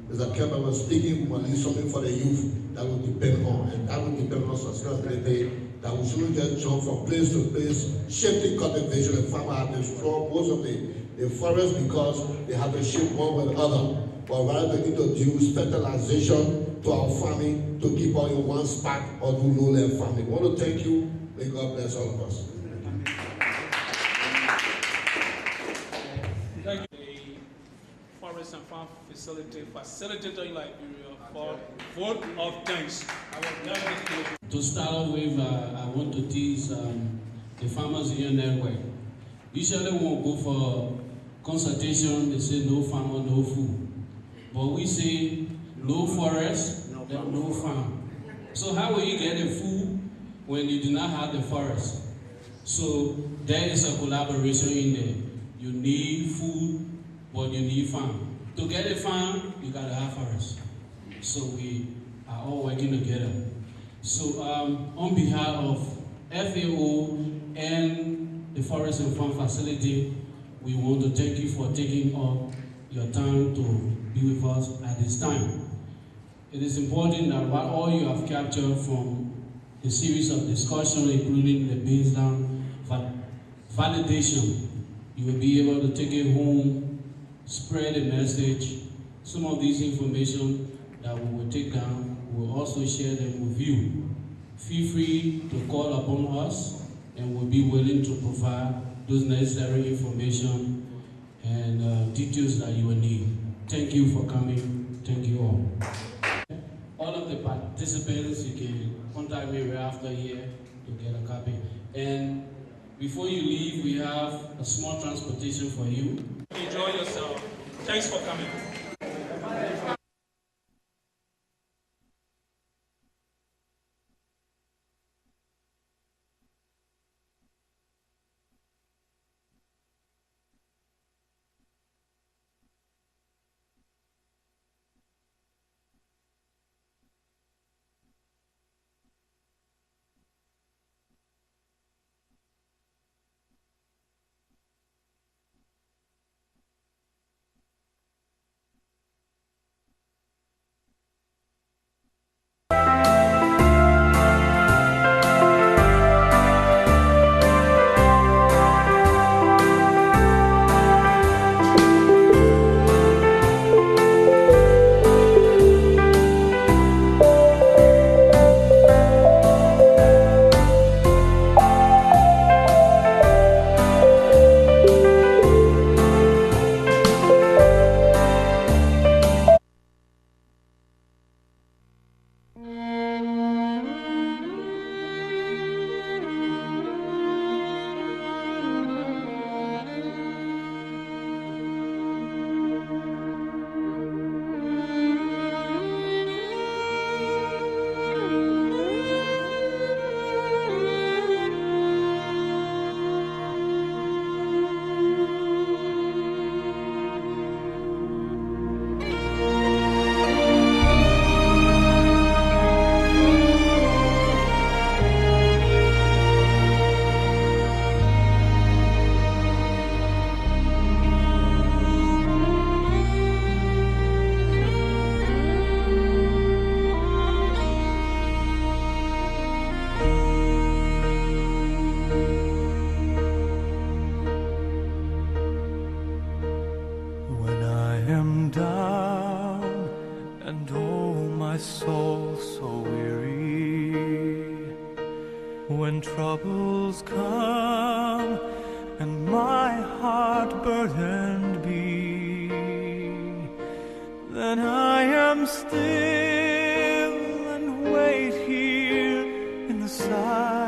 Mr. Kelman was speaking, we will leave something for the youth that will depend on, and that will depend on sustainability, that we shouldn't just jump from place to place, shifting cultivation. The farmer have destroyed most of the forest because they have to shift one with the other. But rather to introduce fertilization to our farming to keep all in one spot or do lowland farming. I want to thank you. May God bless all of us. Thank you, the Forest and Farm Facility facilitator in Liberia for vote of thanks. To start off with, I want to tease the Farmers Union Network. Usually when we go for consultation, they say no farmer, no food. But we say no forest, no farm. So how will you get the food when you do not have the forest? So there is a collaboration in there. You need food, but you need farm. To get a farm, you gotta have forest. So we are all working together. So on behalf of FAO and the Forest and Farm Facility, we want to thank you for taking up your time to be with us at this time. It is important that what all you have captured from the series of discussion, including the baseline validation, you will be able to take it home, spread the message. Some of these information that we will take down, we will also share them with you. Feel free to call upon us, and we'll be willing to provide those necessary information and details that you will need. Thank you for coming. Thank you all. All of the participants, you can contact me right after here to get a copy. And before you leave, we have a small transportation for you. Enjoy yourself. Thanks for coming. my soul so weary, when troubles come and my heart burdened be, then I am still and wait here in the silence